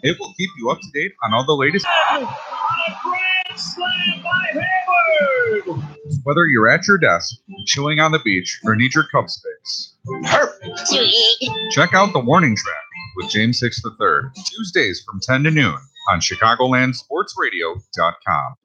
It will keep you up to date on all the latest. Whether you're at your desk, chilling on the beach, or need your cup space. Perfect. Check out The Warning Track with James Hicks III, Tuesdays from 10 to noon on ChicagolandSportsRadio.com.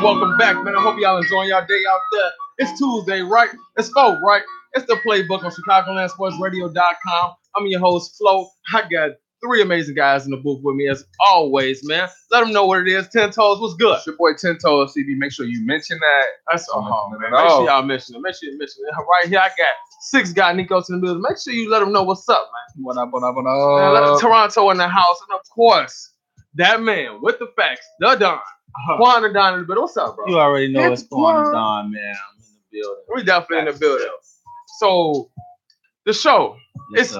Welcome back, man. I hope y'all enjoying y'all day out there. It's Tuesday, right? It's Flo, right? It's the Playbook on ChicagolandSportsRadio.com. I'm your host, Flo. I got three amazing guys in the booth with me as always, man. Let them know what it is. 10 Toes, what's good? It's your boy 10 Toes, CB. Make sure you mention that. That's all, man. Make sure y'all mention it. Make sure you mention it. Right here, I got six guy Nikos in the building. Make sure you let them know what's up, man. What up? Man, Toronto in the house. And of course, that man with the facts, the Don. Quantez Don in the building. What's up, bro? You already know it's Quantez Don, man. I'm in the building. We definitely in the building. So the show, it's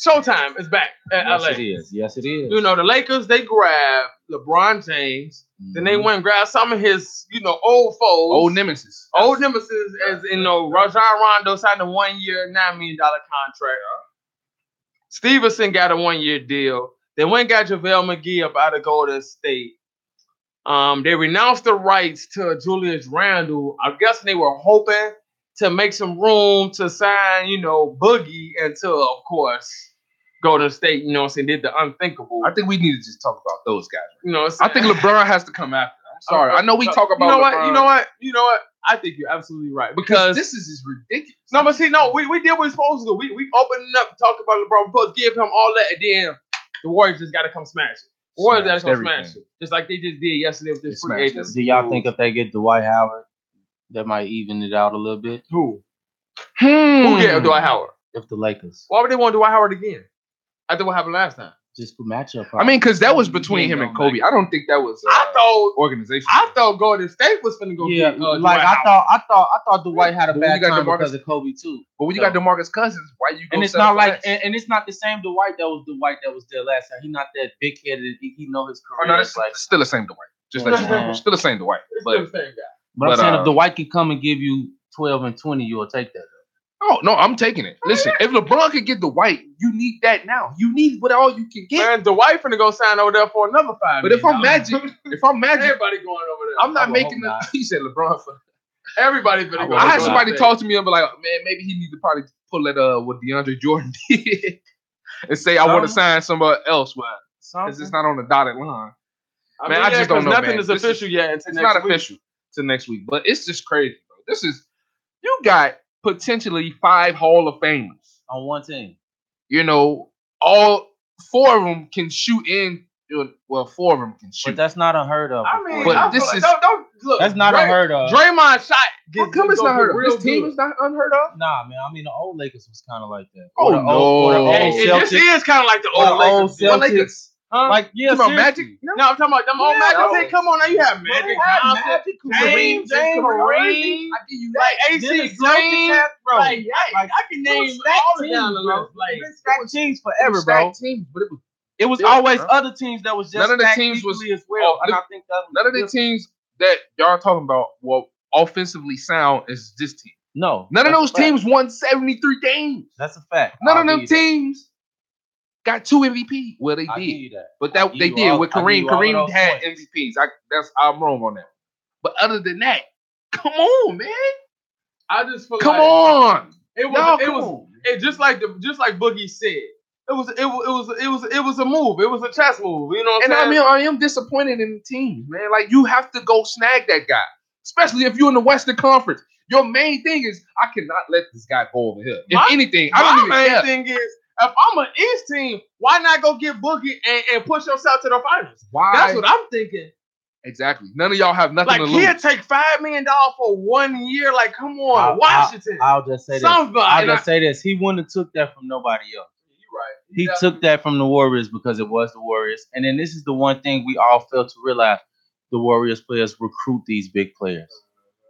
showtime. It's back at LA. Yes, it is. You know, the Lakers, they grabbed LeBron James. Mm-hmm. Then they went and grabbed some of his, old foes. Old nemesis. As Rajon Rondo signed a 1 year, $9 million contract. Stevenson got a 1 year deal. They went and got JaVale McGee up out of Golden State. They renounced the rights to Julius Randle. I guess they were hoping to make some room to sign, Boogie until, of course, Golden State, did the unthinkable. I think we need to just talk about those guys. I think LeBron has to come after. I'm sorry. I know we talk about LeBron. You know what? I think you're absolutely right. Because this is just ridiculous. No, but see, we did what we're supposed to do. We opened up, talked about LeBron. We're supposed to give him all that, and then the Warriors just got to come smash it. Warriors got to come smash it. Just like they just did yesterday with this free agent. Do y'all think if they get Dwight Howard, that might even it out a little bit? Who get Dwight Howard? If the Lakers. Why would they want Dwight Howard again? After what happened last time? Just for matchup. I mean, because that was between him and Kobe. I don't think that was organization. I thought Golden State was finna go get I thought Dwight had a bad time because of Kobe too. But when you got DeMarcus Cousins, why you go? And it's not like and it's not the same Dwight that was there last time. He's not that big headed. He know his career. Oh, no, it's still the same Dwight. Just let you know. Still the same Dwight. Still the same guy. But I'm saying if Dwight can come and give you 12 and 20, you'll take that. Oh, no, I'm taking it. Listen, if LeBron can get Dwight, you need that now. You need what all you can get. Man, Dwight finna go sign over there for another 5 But if I'm Magic, everybody going over there. I'm not making the. He said LeBron for everybody finna go. I had somebody talk to me and be like, man, maybe he needs to probably pull that what DeAndre Jordan did and say I want to sign somewhere else, because it's not on the dotted line. I just don't know. Nothing is official yet. It's not official till next week, but it's just crazy, bro. You got potentially 5 Hall of Famers on one team. All 4 of them can shoot in. Well, 4 of them can shoot. But that's not unheard of. I mean, but this is don't look. That's not unheard of. Draymond shot. How come it's not unheard of? This team is not unheard of. Nah, man. I mean, the old Lakers was kind of like that. This is kind of like the old Lakers. Huh? Like, yeah, about Magic? No, I'm talking about them old Magic. Hey, come on now, you have Magic, Kareem, Kareem. I give you AC Green, bro. I can name all down the list. Stacked teams forever, bro. But it was always other teams that was just none of the teams was as well. And I think that none of the teams that y'all talking about were offensively sound as this team. No, none of those teams won 73 games. That's a fact. None of them teams got 2 MVP. Well, they did, but they did with Kareem. Kareem had MVPs. I'm wrong on that. But other than that, come on, man. I just feel Come like on. It just like Boogie said. It was a move. It was a chess move. You know what I'm saying? I mean, I am disappointed in the team, man. Like, you have to go snag that guy, especially if you're in the Western Conference. Your main thing is, I cannot let this guy go over here. If anything, I don't even care. My main thing is, if I'm an East team, why not go get Boogie and push yourself to the finals? Why? That's what I'm thinking. Exactly. None of y'all have nothing to lose. He'll take $5 million for 1 year. Like, come on, Washington. I'll just say this. I'll just say this. He wouldn't have took that from nobody else. You're right. He took that from the Warriors because it was the Warriors. And then this is the one thing we all fail to realize. The Warriors players recruit these big players.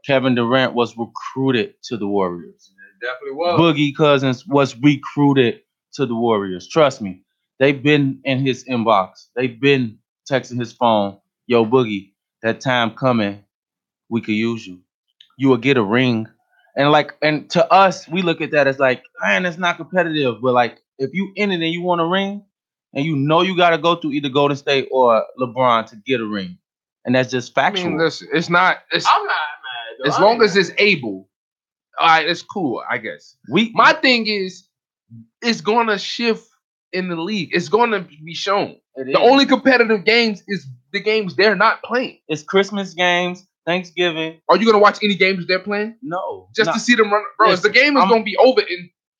Kevin Durant was recruited to the Warriors. It definitely was. Boogie Cousins was recruited to the Warriors. Trust me. They've been in his inbox. They've been texting his phone. Yo, Boogie, that time coming, we could use you. You will get a ring. And to us, we look at that as like, man, it's not competitive. But like, if you in it and you want a ring, and you know you got to go through either Golden State or LeBron to get a ring. And that's just factual. I mean, listen, I'm not mad, though. As long as it's able, all right, it's cool, I guess. My thing is, it's going to shift in the league. It's going to be shown. The only competitive games is the games they're not playing. It's Christmas games, Thanksgiving. Are you going to watch any games they're playing? No. Just to see them run. Bro, the game is going to be over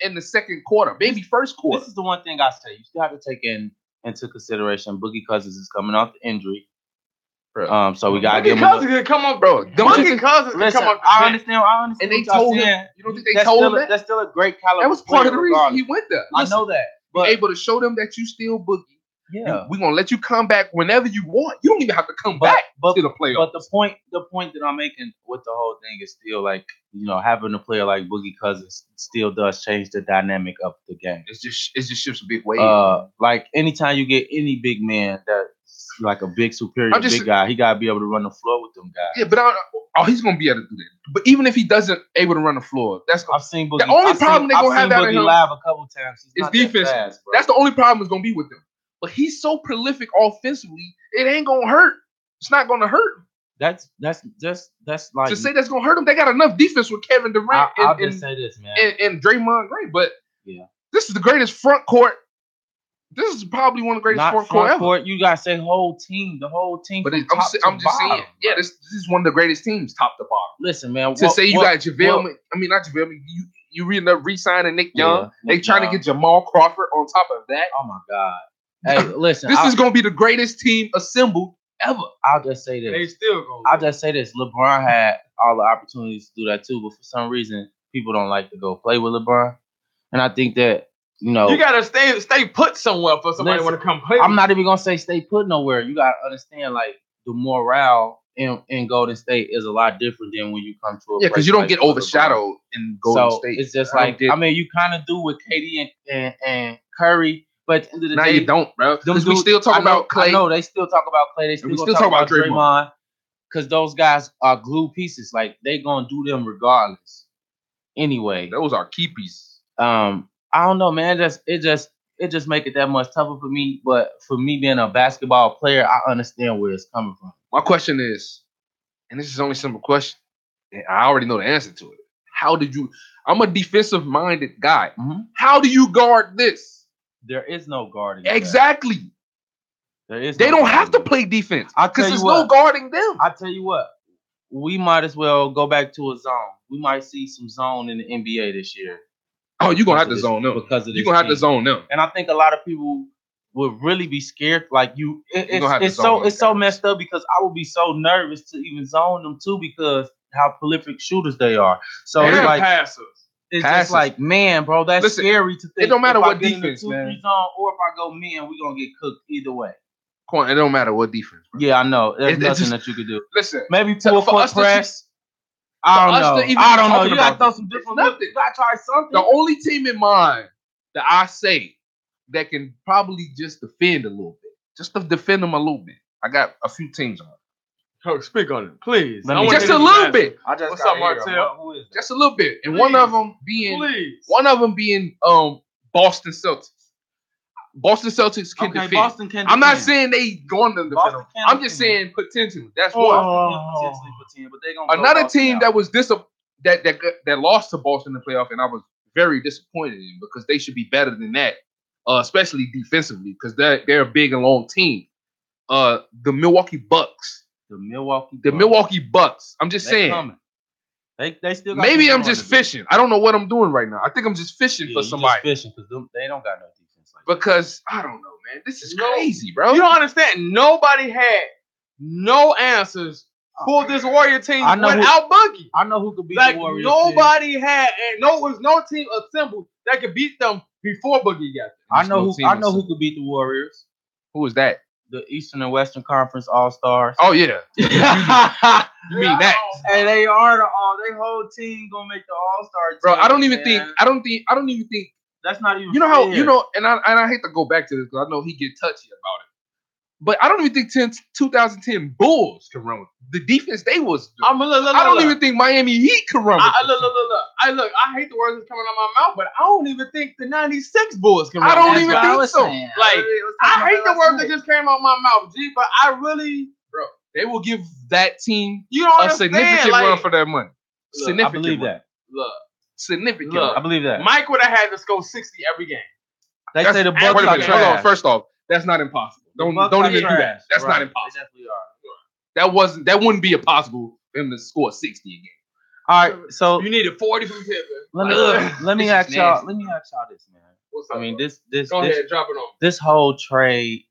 in the second quarter, maybe first quarter. This is the one thing I say. You still have to take into consideration Boogie Cousins is coming off the injury. Bro. So we gotta give him. Cousins can come up, bro. Boogie Cousins can come up. I understand. And they told him. You don't think they told him that? That's still a great caliber. That was part of the reason he went there. Listen, I know that. But able to show them that you still Boogie. Yeah, we're gonna let you come back whenever you want. You don't even have to come back to the playoffs. But the point that I'm making with the whole thing is still like, you know, having a player like Boogie Cousins still does change the dynamic of the game. It just shifts a big way. Like anytime you get any big man that's like a big superior big guy, he gotta be able to run the floor with them guys. Yeah, but he's gonna be able to do that. But even if he doesn't able to run the floor, I've seen Boogie. The only problem they're gonna have Boogie live a couple times. It's defense. That's the only problem is gonna be with them. But he's so prolific offensively, it ain't gonna hurt. It's not gonna hurt him. That's like to say that's gonna hurt him. They got enough defense with Kevin Durant I'll just say this, man. And Draymond Green. But yeah, this is the greatest front court. This is probably one of the greatest front court ever. You gotta say whole team, the whole team. But I'm just saying, yeah, this is one of the greatest teams, top to bottom. Listen, man. Got JaVale. Not JaVale. You end up re-signing Nick Young. They trying to get Jamal Crawford on top of that. Oh my God. Hey, listen. This is gonna be the greatest team assembled ever. I'll just say this. They still going. I'll just say this. LeBron had all the opportunities to do that too, but for some reason, people don't like to go play with LeBron. And I think that, you know, you gotta stay put somewhere for somebody want to come play. I'm not even gonna say stay put nowhere. You gotta understand, like, the morale in Golden State is a lot different than when you come to a because you don't get overshadowed in Golden State. It's just like, I mean, you kind of do with KD and Curry. But at the end of the day, you don't, bro. Because we still talk about Clay. I know they still talk about Clay. They still talk about Draymond. Because those guys are glue pieces. Like, they gonna do them regardless. Anyway, those are key pieces. I don't know, man. It just make it that much tougher for me. But for me being a basketball player, I understand where it's coming from. My question is, and this is only a simple question, and I already know the answer to it. I'm a defensive minded guy. Mm-hmm. How do you guard this? There is no guarding. Exactly. There is. They don't have to play defense because there's no guarding them. I tell you what, we might as well go back to a zone. We might see some zone in the NBA this year. Oh, you're gonna have to zone them because of this. You're gonna have to zone them. And I think a lot of people would really be scared. Like it's so messed up because I would be so nervous to even zone them too because how prolific shooters they are. So it's like passers. It's just like, man, bro, that's scary to think. It don't matter what defense, man. Zone, or if I go man, we're going to get cooked either way. It don't matter what defense, bro. Yeah, I know. There's nothing that you could do. Listen. Maybe pull a foot press. I don't know. You got to throw some different looks. You got to try something. The only team in mind that I say that can probably just defend a little bit. Just to defend them a little bit. I got a few teams on it. Oh, speak on it, please. Just a little bit. What's up, Martell? Who is that? Just a little bit. And one of them being Boston Celtics. Boston Celtics can defend. Boston can defend. I'm not saying they going to defend them. I'm just saying potentially. That's what. Potentially, but they gonna another team that was that lost to Boston in the playoff, and I was very disappointed in because they should be better than that, especially defensively because they're a big and long team. The Milwaukee Bucks. The Milwaukee Bucks. I'm just saying. Coming. They still got maybe I'm just fishing. I don't know what I'm doing right now. I think I'm just fishing for somebody. Just fishing because they don't got no defense. Because I don't know, man. This is crazy, bro. You don't understand. Nobody had no answers for this Warrior team without Boogie. I know who could beat the Warriors. Nobody had, and was no team assembled that could beat them before Boogie got there. I know who could beat the Warriors. Who is that? The Eastern and Western Conference All-Stars. Oh yeah. You mean that? And they are their whole team gonna make the All-Star team. Bro, I don't even think that's not even you know how fair. and I hate to go back to this because I know he get touchy about it. But I don't even think 2010 Bulls can run with the defense they was doing. I don't even think Miami Heat can run with Look, I hate the words that's coming out of my mouth, but I don't even think the 96 Bulls can run. I don't even think so. I hate the words that just came out of my mouth, G, but I really, bro, they will give that team a significant run for their money. I believe that. Significant. I believe that. Mike would have had to score 60 every game. They say the Bucks are trash. Hold on. First off, that's not impossible. Don't even do that. That's not impossible. They definitely are. That wouldn't be impossible for him to score 60 a game. All right, so you needed 40 from Pippen. Let me ask y'all this, man. What's up, I mean, bro? this Go ahead, drop it on. This whole trade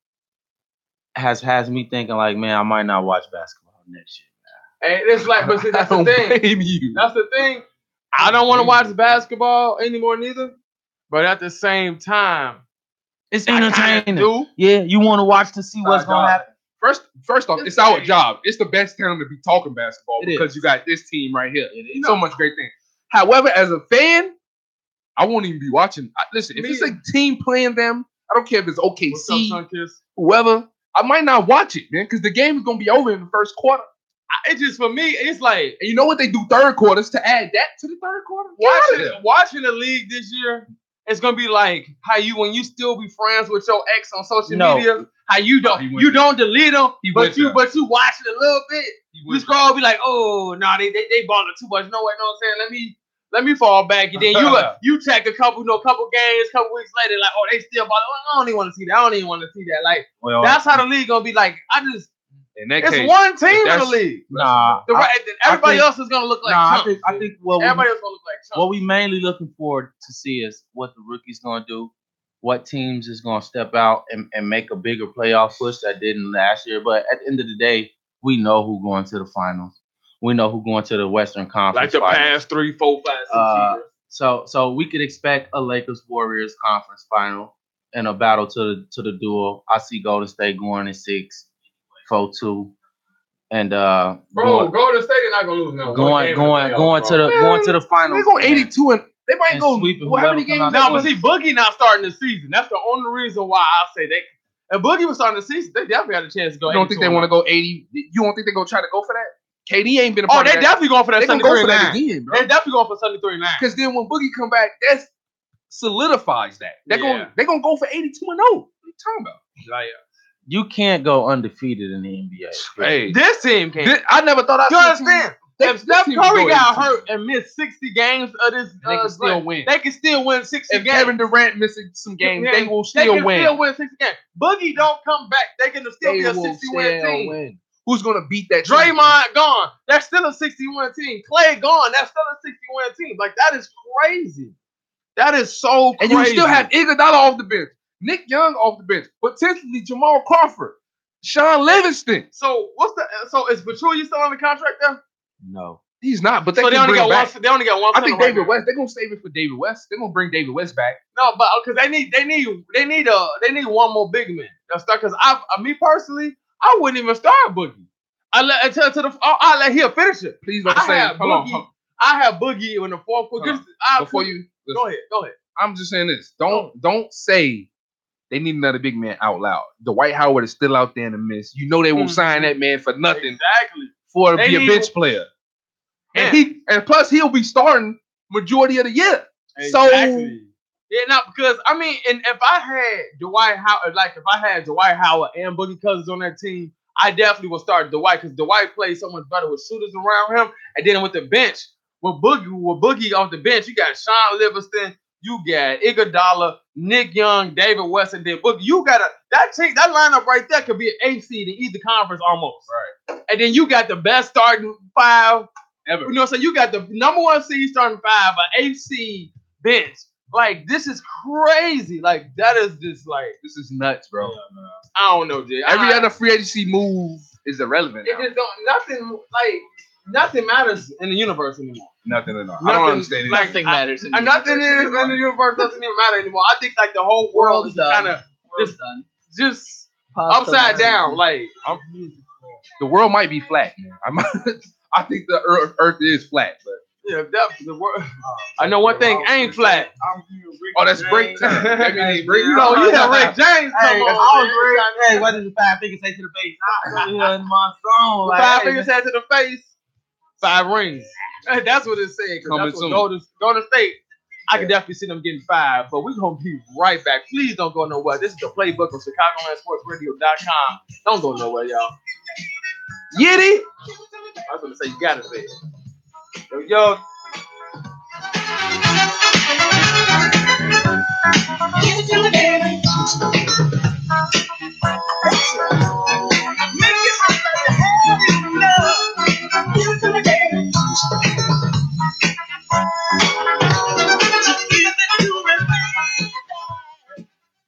has me thinking like, man, I might not watch basketball next year. Hey, it's like, but see, that's the thing. That's the thing. I don't want to watch basketball anymore, neither. But at the same time, it's entertaining. Yeah, you want to watch to see what's gonna happen. First off, it's our job. It's the best time to be talking basketball because you got this team right here. So much great things. However, as a fan, I won't even be watching. Listen, if it's a team playing them, I don't care if it's OKC, whoever. I might not watch it, man, because the game is gonna be over in the first quarter. It's just for me. It's like, and you know what they do third quarters to add that to the third quarter. Watching the league this year. It's gonna be like how when you still be friends with your ex on social media, how you don't delete them, but you watch it a little bit. You scroll, be like, oh no, they balling too much. No way, know what I'm saying? Let me fall back, and then you check a couple games, couple weeks later, like, oh, they still balling. I don't even want to see that. Like, that's how the league gonna be. Like, it's one team in the league. Everybody else is gonna look like chumps. I think everybody else gonna look like chumps. What we mainly looking forward to see is what the rookies gonna do, what teams is gonna step out and make a bigger playoff push that didn't last year. But at the end of the day, we know who going to the finals. We know who going to the Western Conference. Like the past 3, 4, 5, 6 years. So we could expect a Lakers Warriors conference final and a battle to the duel. I see Golden State going in 6. 4-2, and Golden State is not gonna lose no. Going to the finals. They go 82 and they might go sweeping. How many games? No, but see, Boogie not starting the season. That's the only reason why I say they. If Boogie was starting the season, they definitely had a chance to go. You don't think they want to go 80? You don't think they're gonna try to go for that? KD ain't been a part of that. They definitely going for that. They're gonna go for that again, bro. They're definitely going for 73-9. Because then when Boogie come back, that solidifies that. They're gonna go for 82-0. What are you talking about? You can't go undefeated in the NBA. Hey, this team can't. I never thought I'd understand. If Steph Curry got hurt and missed 60 games of this, they can still win. They can still win 60 games. If Kevin Durant missing some games, they will still win. They can still win 60 games. Boogie don't come back. They can still be a 60-win team. Who's gonna beat that? Draymond gone. That's still a 60-win team. Clay gone. That's still a 60-win team. Like, that is crazy. That is so crazy. And you still have Iguodala off the bench. Nick Young off the bench, potentially Jamal Crawford, Sean Livingston. So is Pachulia still on the contract there? No, he's not. But they only got one. They only got one. I think David West. They're gonna save it for David West. They're gonna bring David West back. No, but because they need one more big man. Because me personally, I wouldn't even start Boogie. I'll let him finish it. Please don't say it. Hold on. I have Boogie in the fourth quarter. Before you go ahead. I'm just saying this. Don't say they need another big man out loud. Dwight Howard is still out there in the mist. You know they won't sign that man for nothing. Exactly. For to be a bench player. And plus he'll be starting majority of the year. Exactly. Because I mean, and if I had Dwight Howard and Boogie Cousins on that team, I definitely would start Dwight because Dwight plays so much better with shooters around him. And then with the bench, with Boogie off the bench, you got Sean Livingston, you got Iguodala, Nick Young, David West, and then Boogie. You got that lineup right there could be an 8 seed in either conference almost. Right. And then you got the best starting 5 ever. You know, so you got the number 1 seed starting 5, an 8 seed bench. Like, this is crazy. Like, that is just like, this is nuts, bro. Yeah, I don't know, Jay. Every other free agency move is irrelevant. It just don't, nothing matters in the universe anymore. Nothing at all. I don't understand it. Nothing matters in the universe. Nothing in the universe doesn't even matter anymore. I think like the whole world is kind of just upside down. Like the world might be flat. I think the Earth is flat, but yeah, definitely the world. I know one thing ain't flat. Oh, that's break time. You know, you got Rick James. Hey, what did the 5 fingers say to the face? In my song. 5 fingers say to the face. 5 rings. That's what it said. Coming soon. Golden State. I can definitely see them getting 5, but we're gonna be right back. Please don't go nowhere. This is the Playbook on ChicagolandSportsRadio.com. Don't go nowhere, y'all. Yiddy. I was gonna say you gotta say it. Yo. Give it to me, baby. Make it hot like the hell you know. Give it to me, baby. Just give it to me, baby.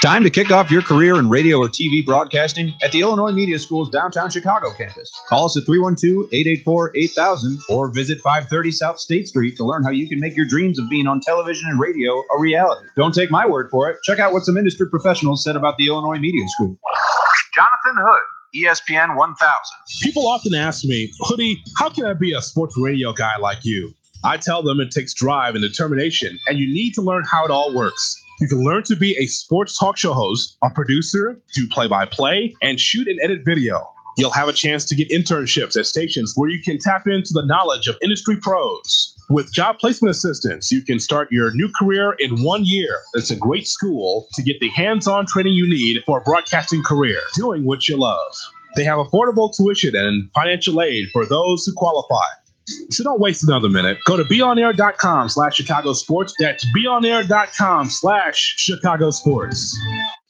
Time to kick off your career in radio or TV broadcasting at the Illinois Media School's downtown Chicago campus. Call us at 312-884-8000 or visit 530 South State Street to learn how you can make your dreams of being on television and radio a reality. Don't take my word for it. Check out what some industry professionals said about the Illinois Media School. Jonathan Hood, ESPN 1000. People often ask me, Hoodie, how can I be a sports radio guy like you? I tell them it takes drive and determination, and you need to learn how it all works. You can learn to be a sports talk show host, a producer, do play-by-play, and shoot and edit video. You'll have a chance to get internships at stations where you can tap into the knowledge of industry pros. With job placement assistance, you can start your new career in 1 year. It's a great school to get the hands-on training you need for a broadcasting career, doing what you love. They have affordable tuition and financial aid for those who qualify. So don't waste another minute. Go to beonair.com/Chicago Sports. That's beonair.com/Chicago Sports.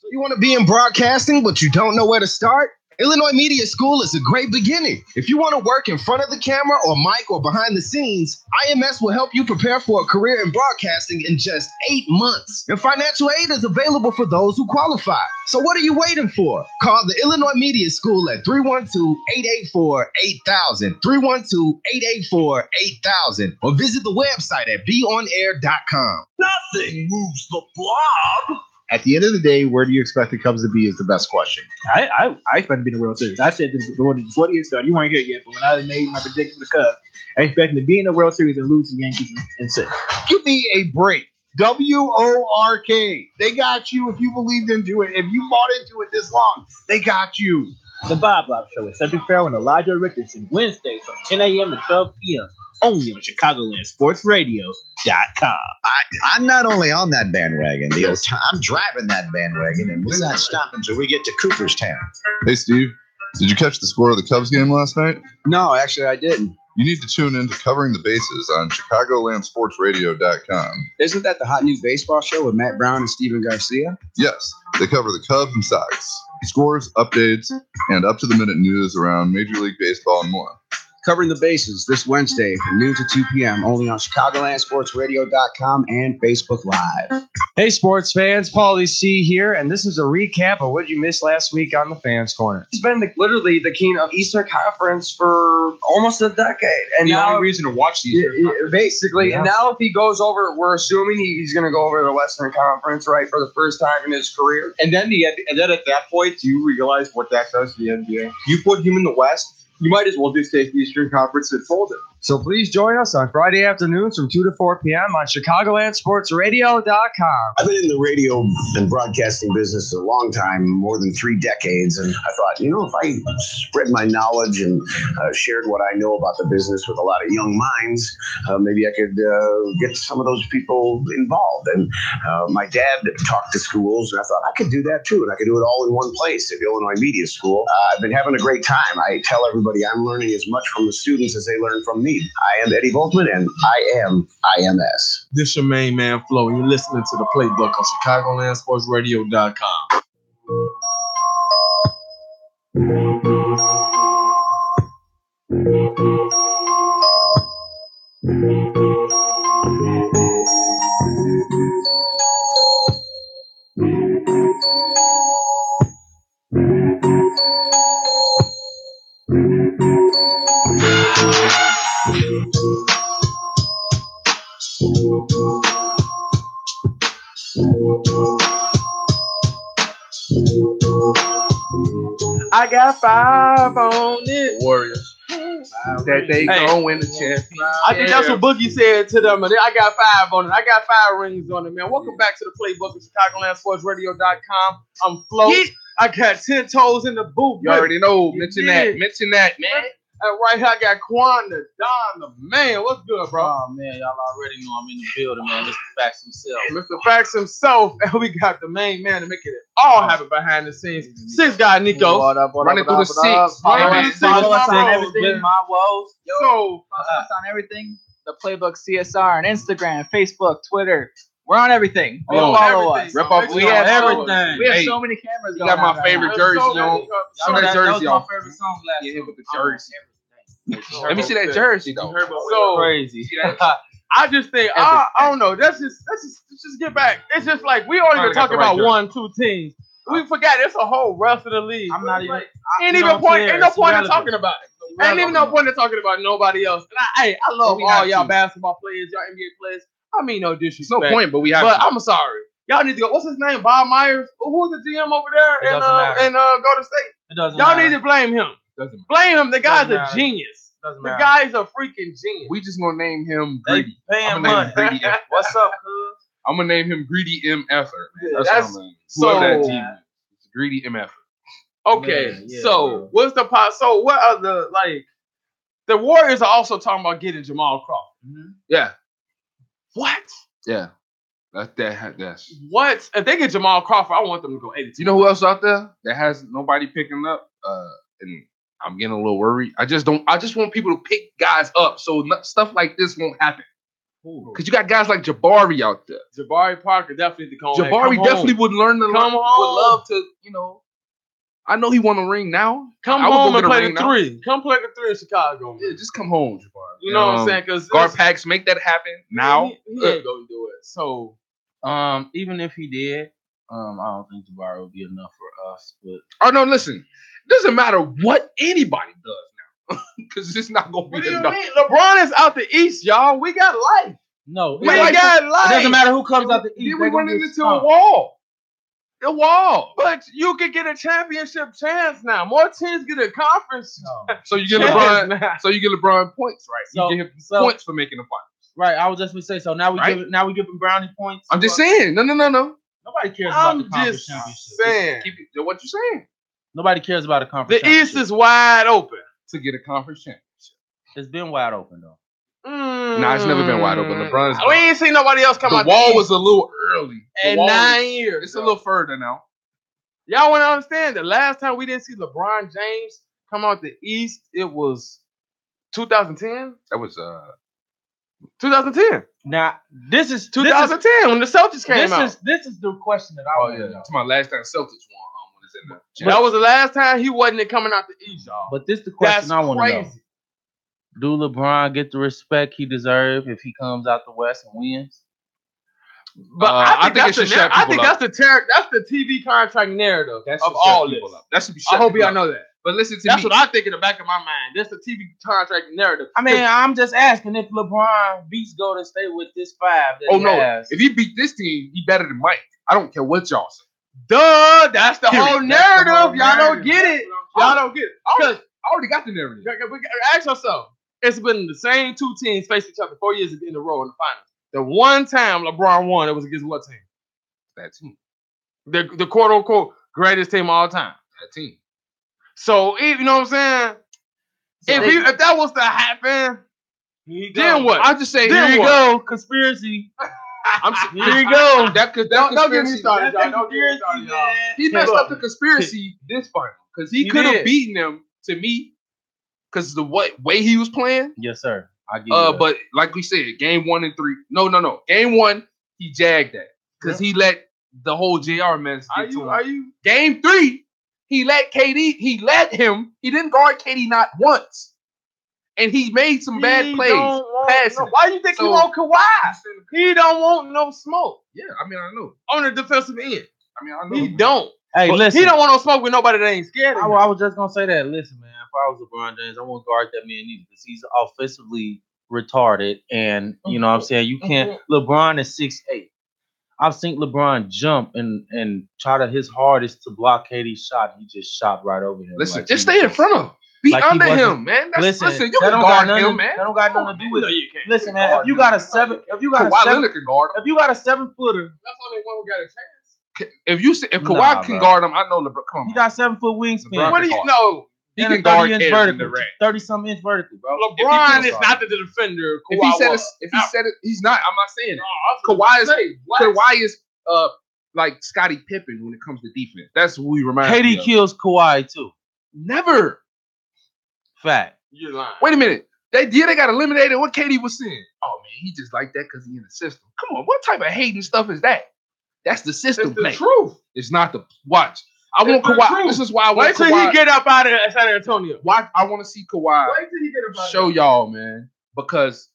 So you want to be in broadcasting, but you don't know where to start? Illinois Media School is a great beginning. If you want to work in front of the camera or mic or behind the scenes, IMS will help you prepare for a career in broadcasting in just 8 months. And financial aid is available for those who qualify. So what are you waiting for? Call the Illinois Media School at 312-884-8000, 312-884-8000, or visit the website at beonair.com. Nothing moves the blob. At the end of the day, where do you expect the Cubs to be is the best question. I expect to be in the World Series. I said this before the 20th start. You weren't here yet, but when I made my prediction for the Cubs, I expect to be in the World Series and lose to Yankees in 6. Give me a break. WORK. They got you if you believed into it. If you bought into it this long, they got you. The Bob Show with Cedric Farrell and Elijah Richardson, Wednesdays from 10 a.m. to 12 p.m. only on ChicagolandSportsRadio.com. I'm not only on that bandwagon, I'm driving that bandwagon, and we're not stopping until we get to Cooperstown. Hey, Steve, did you catch the score of the Cubs game last night? No, actually, I didn't. You need to tune in to Covering the Bases on ChicagolandSportsRadio.com. Isn't that the hot new baseball show with Matt Brown and Steven Garcia? Yes, they cover the Cubs and Sox, scores, updates, and up-to-the-minute news around Major League Baseball and more. Covering the Bases this Wednesday from noon to 2 p.m. only on ChicagolandSportsRadio.com and Facebook Live. Hey, sports fans, Paulie C here, and this is a recap of what you missed last week on the Fans Corner. It's been literally the king of Eastern Conference for almost a decade. And the now, only reason to watch these. Basically, yeah. And now if he goes over, we're assuming he's going to go over to the Western Conference, right, for the first time in his career. And then at that point, you realize what that does to the NBA. You put him in the West, you might as well just take the Eastern Conference and fold it. So please join us on Friday afternoons from 2 to 4 p.m. on ChicagolandSportsRadio.com. I've been in the radio and broadcasting business a long time, more than 3 decades, and I thought, if I spread my knowledge and shared what I know about the business with a lot of young minds, maybe I could get some of those people involved. And my dad talked to schools, and I thought I could do that too, and I could do it all in one place at Illinois Media School. I've been having a great time. I tell everybody I'm learning as much from the students as they learn from me. meet. I am Eddie Volkman, and I am IMS. This your main man, Flo, and you're listening to the Playbook on ChicagolandSportsRadio.com. I got 5 on it. Warriors. That they gon' win the championship. I think that's what Boogie said to them. I got 5 on it. I got 5 rings on it, man. Welcome back to the Playbook at ChicagolandSportsRadio.com. I'm Flo. I got 10 toes in the boot. You already know. Mention that, man. And right here, I got Quantez, the man. What's good, bro? Oh, man, y'all already know I'm in the building, man. Mr. Facts himself. Mr. Facts himself. And we got the main man to make it all happen behind the scenes. 6 guy, Nikos. Running through the 6. Follow us on everything. My woes. So, follow us on everything. The Playbook CSR on Instagram, Facebook, Twitter. We're on everything. Follow us. Rep off We have everything. We have so many cameras You going got on my favorite right jersey on. That was my favorite song last Get him week. with the jersey. Let me see that jersey though. So Crazy. I just think I don't know. Let's just get back. It's just like we only been talking about 1-2 teams. We forgot it's a whole rest of the league. I'm not even. Ain't no point in talking about it. Ain't even no point in talking about nobody else. And I love all y'all basketball players, y'all NBA players. I mean no disrespect. No point, but we have. But I'm sorry. Y'all need to go. What's his name? Bob Myers. Who's the GM over there in Golden State? It doesn't Y'all matter. need to blame him. Doesn't Blame him. The guy's Doesn't a matter. genius. Doesn't The matter. guy's a freaking genius. We just gonna name him They Greedy. paying I'm gonna name money. him Greedy. What's up, cuz? I'm gonna name him Greedy MFer. That's That's- what I'm gonna so- whoever that team is. It's Greedy MFer. Okay, Man, yeah, so bro. what's the pot? So what are the Warriors are also talking about getting Jamal Crawford. Yeah, What? yeah. That's. What? If they get Jamal Crawford, I want them to go 82. You know who else out there that has nobody picking up? And I'm getting a little worried. I just want people to pick guys up so stuff like this won't happen. Because you got guys like Jabari out there. Jabari Parker definitely to come. Jabari definitely would learn to Come would home. love to, I know he won a ring now. Come I would home go and get a play ring the now. 3. Come play the 3 in Chicago. Yeah, just come home, Jabari. You know what I'm saying? Because guard packs make that happen now. he ain't gonna do it. So Even if he did, I don't think Jabari would be enough for us. But Oh no, listen. It doesn't matter what anybody does now. Because it's not gonna be what do you enough. mean? LeBron is out the East, y'all. We got life. no, We got life. it doesn't matter who comes out the east. Then they we gonna running get into a stumped. wall. The wall. But you could get a championship chance now. More teams get a conference. So you get chance LeBron. now. So you get LeBron points, right? So- You get him so- points for making the finals. Right, I was just gonna say. So now we Right? give him brownie points. I'm just saying. No. Nobody cares about I'm the conference just championship. saying. Keep it. What you saying? Nobody cares about a conference. The East is wide open. To get a conference championship. It's been wide open though. Nah, it's never been wide open. LeBron's. We ain't seen nobody else come The out. wall the was East a little early. The in wall 9 is- years. It's a little further now. Y'all want to understand? The last time we didn't see LeBron James come out the East, it was 2010. That was 2010. Now this is 2010 when the Celtics came out. This is the question that I Oh want yeah. to know. It's my last time Celtics won. When it's in the That was the last time he wasn't coming out the East, y'all. But this is the question That's I want to know. crazy. Do LeBron get the respect he deserves if he comes out the West and wins? But I think it should shut people up. that's the TV contract narrative That of should shut all this. people up. That should be I shut hope people y'all up. know that. But listen to That's me. what I think in the back of my mind. That's the TV contract narrative. I mean, I'm just asking if LeBron beats Golden State with this 5 that Oh he no! has. If he beat this team, he better than Mike. I don't care what y'all say. Duh, that's the Period. whole That's the narrative. whole Y'all don't narrative. get it. Y'all don't get it. Because I already got the narrative. ask yourself, it's been the same 2 teams face each other 4 years in a row in the finals. The one time LeBron won, it was against what team? That team. The quote unquote greatest team of all time. That team. So you know what I'm saying? If that was to happen, then what? I'll just say, Then Here you what? go, conspiracy. Here you go. That Don't get me conspiracy. started, y'all. Don't get me started, y'all. He messed up the conspiracy this final because he could have did. beaten them to me because the way he was playing. Yes, sir. I give you that. But like we said, game 1 and 3. No. Game 1, he jagged that because he let the whole JR mess get to him. Game 3, he let KD. He let him. He didn't guard KD not once, and he made some bad plays. Why do you think he want Kawhi? He don't want no smoke. Yeah, I mean I know on the defensive end. I mean I know he don't. Hey, but listen. He don't want no smoke with nobody that ain't scared of him. I was just gonna say that. Listen, man. If I was LeBron James, I won't guard that man either because he's offensively retarded, and you know what I'm saying. You can't. LeBron is 6'8". I've seen LeBron jump and try his hardest to block KD's shot. He just shot right over him. Listen, just stay in front of him. Be under him, man. Listen, you can guard him, man. That don't got nothing to do with it. Listen, man. If you got a 7, if you got a 7-footer, that's only one who got a chance. If Kawhi can guard him, I know LeBron. Come on, he got 7-foot wingspan. What do you know? He can guard 30 inch vertical, 30-something inch vertical, bro. LeBron is not the defender. If he said it, he's not. I'm not saying it. Kawhi is like Scottie Pippen when it comes to defense. That's who he reminds me KD of. kills Kawhi too. Never. Fact. You're lying. Wait a minute. They got eliminated. What KD was saying? Oh man, he just like that because he in the system. Come on, what type of hating stuff is that? That's the system. It's the truth. It's not the watch. I want Kawhi. This is why I want Wait till Kawhi. he get up out of San Antonio. Watch. I want to see Kawhi. Wait till he get up out. Show y'all, man, because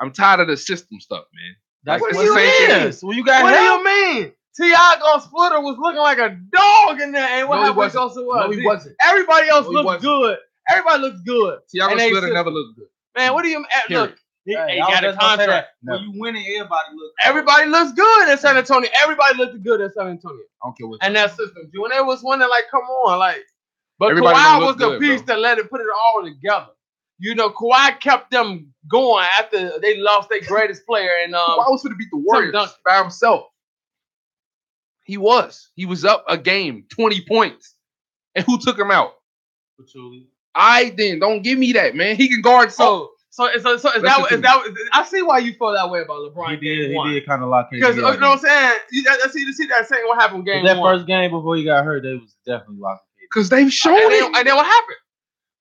I'm tired of the system stuff, man. That's like, what you mean. Well, you got what help. do you mean? Tiago Splitter was looking like a dog in there, and what happened? No, he wasn't. Everybody else looked good. Everybody looks good. Tiago Splitter never looked good. Man, what do you look? He got a contract. When you winning, everybody looks good in San Antonio. Everybody looked good in San Antonio. I don't care what. And that system, when there was one that like, come on, like, but Everybody Kawhi was looked the good, piece that let it put it all together. You know, Kawhi kept them going after they lost their greatest player, and Kawhi was going to beat the Warriors by himself. He was up a game, 20 points, and who took him out? Don't give me that, man. He can guard So is that I see why you feel that way about LeBron. He did kind of lock KD. Because you know what I'm saying. You see that saying what happened game that 1. first game before he got hurt, they was definitely locking KD. Because they've shown it. And then what happened?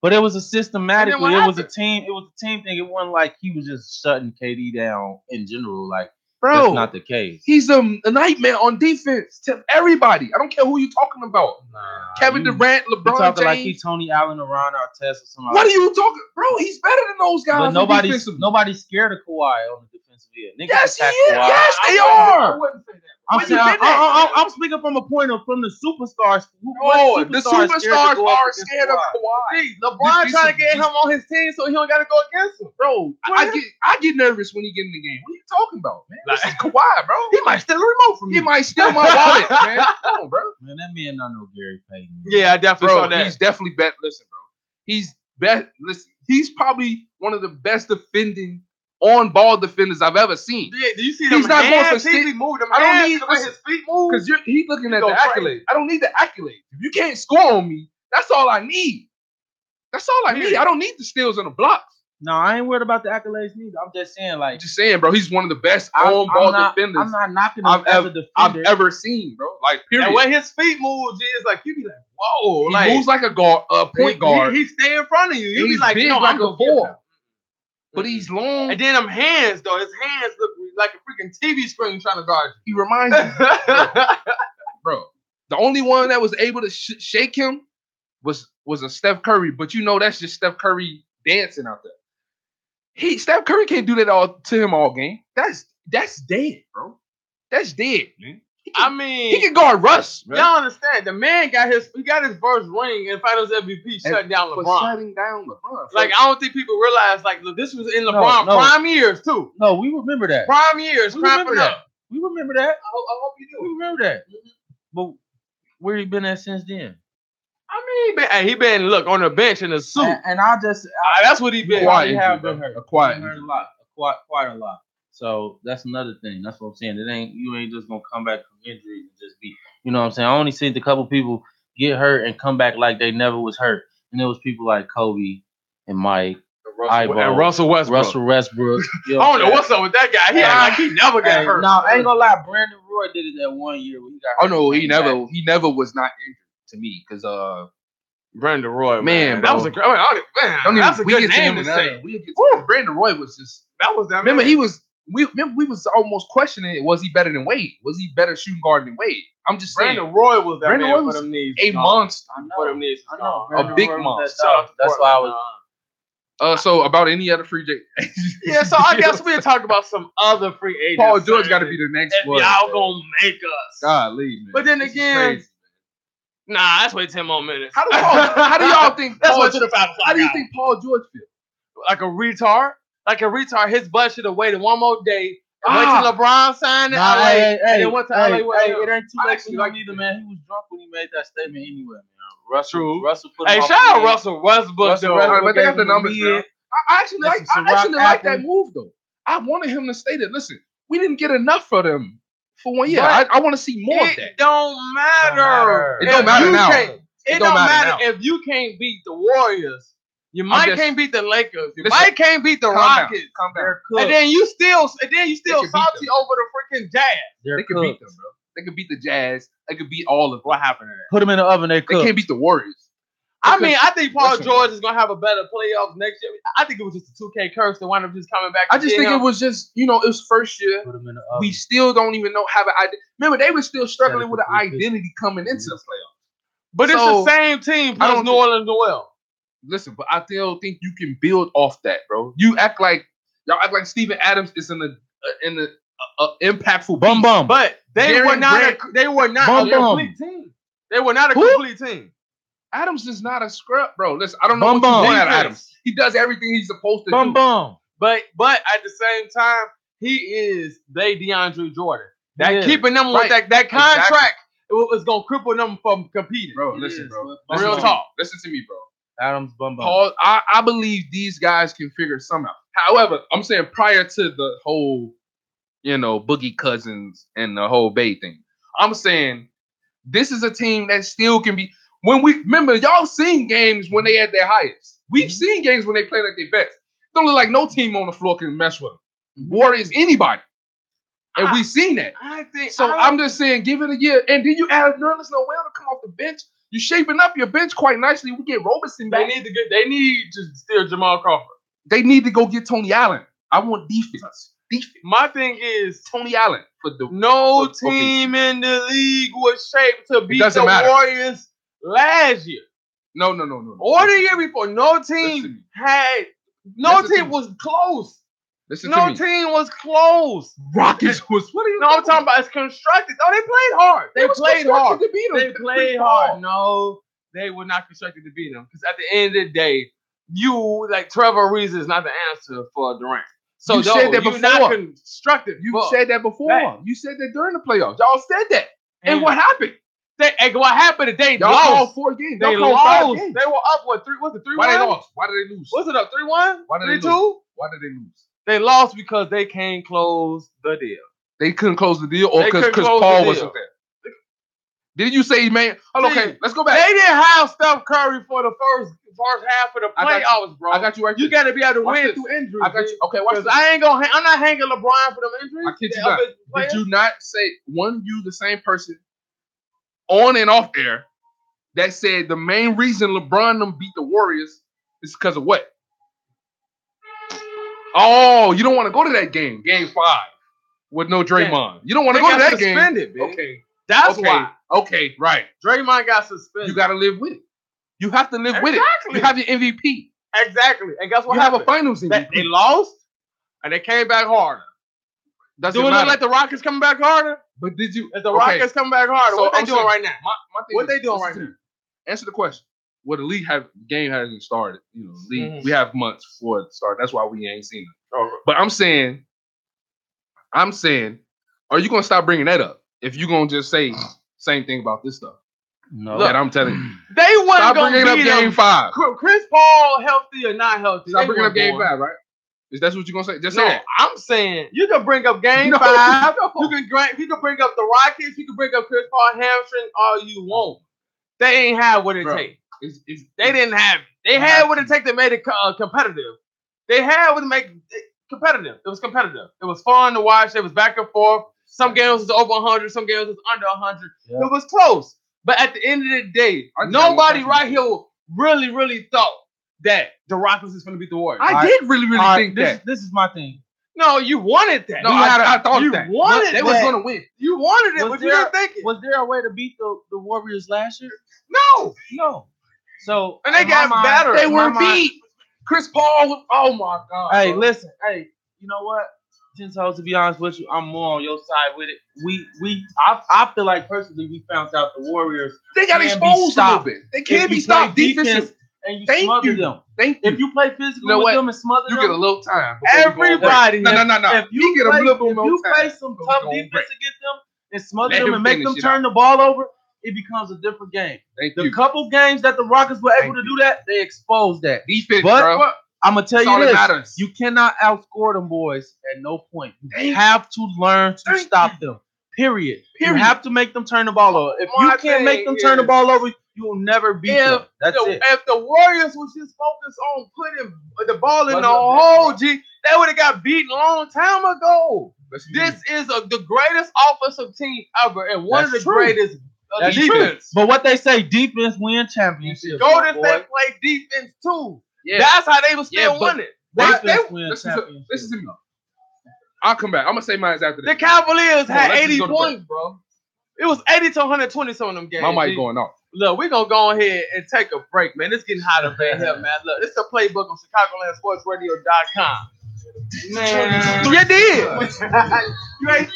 But it was a systematically. It was a team thing. It wasn't like he was just shutting KD down in general. Like, bro, that's not the case. He's a nightmare on defense to everybody. I don't care who you're talking about. Kevin Durant, LeBron talking James. Like he Tony Allen, Ron Artest, or something. What are you talking, bro? He's better than those guys. But nobody's scared of Kawhi on the defensive end. Niggas yes, he is. Kawhi. Yes, they are. I wouldn't say that. I'm speaking from a point of from the superstars. The superstars are scared of Kawhi. LeBron trying to get him on his team so he don't got to go against him, bro. I get nervous when he get in the game. What are you talking about, man? This is Kawhi, bro. He might steal a remote from me. He might steal my wallet, man. Come on, bro. Man, that man not no Gary Payton. Yeah, I definitely saw that. He's definitely better. Listen, bro. He's best. Listen, he's probably one of the best defending on-ball defenders I've ever seen. Yeah, do you see he's not going for stick. Move them I don't need his feet move because he's looking at the accolades. I don't need the accolades. If you can't score on me, that's all I need. That's all I need. I don't need the steals and the blocks. No, I ain't worried about the accolades neither. I'm just saying, like, bro. He's one of the best on-ball defenders. I'm not knocking him I've ever seen, bro. Like, period. And when his feet moves, it's like you be like, whoa, he moves like a guard, point guard. He stay in front of you. You be like, big no, like I'm a ball. But he's long. And then them hands, though. His hands look like a freaking TV screen trying to guard you. He reminds me, bro. The only one that was able to shake him was a Steph Curry. But you know that's just Steph Curry dancing out there. Steph Curry can't do that all to him all game. That's dead, bro. That's dead, man. He can guard Russ. Man. Y'all understand? The man got his first ring in Finals MVP shutting down LeBron. Shutting down LeBron. Like, I don't think people realize, like, look, this was in LeBron prime years too. No, we remember that. Prime years, crapping up. We remember that. I hope you do. We remember that. But where he been at since then? I mean, he been look on the bench in a suit, and that's what he been. He have been hurt. Quite a lot. So that's another thing. That's what I'm saying. You ain't just gonna come back from injury and just be, you know what I'm saying? I only seen a couple people get hurt and come back like they never was hurt. And there was people like Kobe and Mike. And Russell Westbrook. You know I don't know what's up with that guy. He never got hurt. No, I ain't gonna lie. Brandon Roy did it that one year when he got hurt. Oh no, he never was not injured to me because Brandon Roy, Man, that was a great. That's a good name to say. Brandon Roy was just. That was that. Remember, he was. We was almost questioning it. Was he better than Wade? Was he better shooting guard than Wade? I'm just saying. Brandon Roy was that Brandon man Roy was for them knees. a monster. For them knees. A big monster. That's why I was. So about any other free agent? Yeah, so I guess we'll talk about some other free agents. Paul George got to be the next if one. y'all gonna make us. Golly, man. But then again, nah, that's wait 10 more minutes. How do y'all think? That's Paul, what to the 5 o'clock. How do you think Paul George feel? Like a retard? Like a retard. His butt should have waited one more day. Wait till LeBron signed it. Hey, and then went to LA. It ain't too late for him either, man. He was drunk when he made that statement anyway, man. Russell put him Hey, off shout the out league. Russell Westbrook, though. But they got the numbers now. I actually Listen, like that move though. I wanted him to stay there. Listen, we didn't get enough for them for 1 year. I want to see more of that. It don't matter. It don't matter now. It don't matter if you can't beat the Warriors. You might can't beat the Lakers. You might can't beat the Rockets. Calm down. And then you still salty over the freaking Jazz. They could beat them, bro. They could beat the Jazz. They could beat all of them. What happened there? Put them in the oven. They can't beat the Warriors. I mean, I think Paul George is gonna have a better playoffs next year. I think it was just a 2K curse that wound up just coming back. I just think it was just, it was first year. We still don't even know how to. Remember, they were still struggling with an identity coming into the playoffs. But it's the same team plus New Orleans Noel. Listen, but I still think you can build off that, bro. Y'all act like Steven Adams is in the impactful bum. But they were not a complete team. They were not a complete team. Adams is not a scrub, bro. Listen, I don't know what you want out of Adams. He does everything he's supposed to do. But at the same time, he is DeAndre Jordan. That keeping them with that contract was gonna cripple them from competing. Bro, listen, bro. Real talk. Listen to me, bro. Adams Paul, I believe these guys can figure some out. However, I'm saying prior to the whole, Boogie Cousins and the whole Bay thing, I'm saying this is a team that still can be. When we remember, y'all seen games when they at their highest. We've seen games when they play like their best. Don't look like no team on the floor can mess with them. Warriors, anybody. And we've seen that. I'm just saying, give it a year. And then you add Nerlens Noel to come off the bench. You're shaping up your bench quite nicely. We get Roberson back. They need to steal Jamal Crawford. They need to go get Tony Allen. I want defense. My thing is Tony Allen no team in the league was shaped to beat the Warriors last year. No. Or the year before. No team was close. No team was close. Rockets was. What are you? No, I'm talking about it's constructed. Oh, they played hard. They played hard. They played hard. No, they were not constructed to beat them. Because at the end of the day, Trevor Ariza is not the answer for Durant. So you said that before. Not constructed. You said that before. You said that during the playoffs. Y'all said that. And what happened? What happened? They y'all lost. Called 4 games. They lost. They were up. What? 3? Was it 3-1? Why they lost? Why did they lose? Was it up 3-1? Why did 3-2? they lose? Why did they lose? They lost because they can't close the deal. They couldn't close the deal, or because Paul wasn't there. Did you say, man? Okay, let's go back. They didn't have Steph Curry for the first half of the playoffs, bro. I got you right. You got to be able to win through injuries. I got you. Okay, watch this. I'm not hanging LeBron for them injuries. I kid you not. Did you not say you the same person on and off air that said the main reason LeBron them beat the Warriors is because of what? Oh, you don't want to go to that game, Game 5, with no Draymond. You don't want to go to that game. Suspended, man. Okay, that's why. Okay, right. Draymond got suspended. You got to live with it. You have to live with it. You have your MVP. Exactly. And guess what? You have a Finals MVP. They lost, and they came back harder. Do it look like the Rockets coming back harder? But did you? Is the Rockets coming back harder? So what they doing right now? What they doing right now? Answer the question. Well, the league game hasn't started. League we have months for it to start. That's why we ain't seen it. Oh. But I'm saying, are you gonna stop bringing that up if you gonna just say same thing about this stuff? No, that I'm telling you. They wasn't gonna bringing up Game 5. Chris Paul healthy or not healthy? Stop bringing up Game 5, right? Is that what you're gonna say? Just say that. I'm saying you can bring up Game 5. You can bring up the Rockets. You can bring up Chris Paul hamstring all you want. They ain't have what it takes. They didn't have it. They had what it takes to make it competitive. They had what to make it competitive. It was competitive. It was fun to watch. It was back and forth. Some games was over 100. Some games was under 100. Yeah. It was close. But at the end of the day, nobody right here really thought that the Rockets is going to beat the Warriors. I did really think that. This is my thing. No, you wanted that. No, I thought you that. wanted they was going to win. You wanted it, but you didn't think it. Was there a way to beat the Warriors last year? No. So and they got better. They were beat. Chris Paul. Oh my God. Hey, bro. listen. Hey, you know what? To be honest with you, I'm more on your side with it. I feel like personally we found out the Warriors. They got exposed a little bit. They can't be stopped defensively. And you smother them. If you play physically with them and smother them, you get a little time. Everybody. No. If you get a little more time. Play some tough defense against them and smother them and make them turn the ball over, it becomes a different game. The couple games that the Rockets were able to do that, they exposed that defense. But I'm gonna tell you this: you cannot outscore them boys at no point. You have to learn to stop them. Period. You have to make them turn the ball over. If you can't make them turn the ball over, you will never beat them. That's it. If the Warriors was just focused on putting the ball in the hole, they would have got beaten a long time ago. This is the greatest offensive team ever and one of the greatest defense. But what they say, defense win championships. Golden State play defense too. Yeah. That's how they was still winning. Listen to me. I'll come back. I'm gonna say mine after this. The Cavaliers had 80 points, bro. It was 80 to 120 some of them games. My mic going off. Look, we're gonna go ahead and take a break, man. It's getting hot up in here, man. Look, this is the Playbook on ChicagolandSportsRadio.com. Man, you did. You ain't.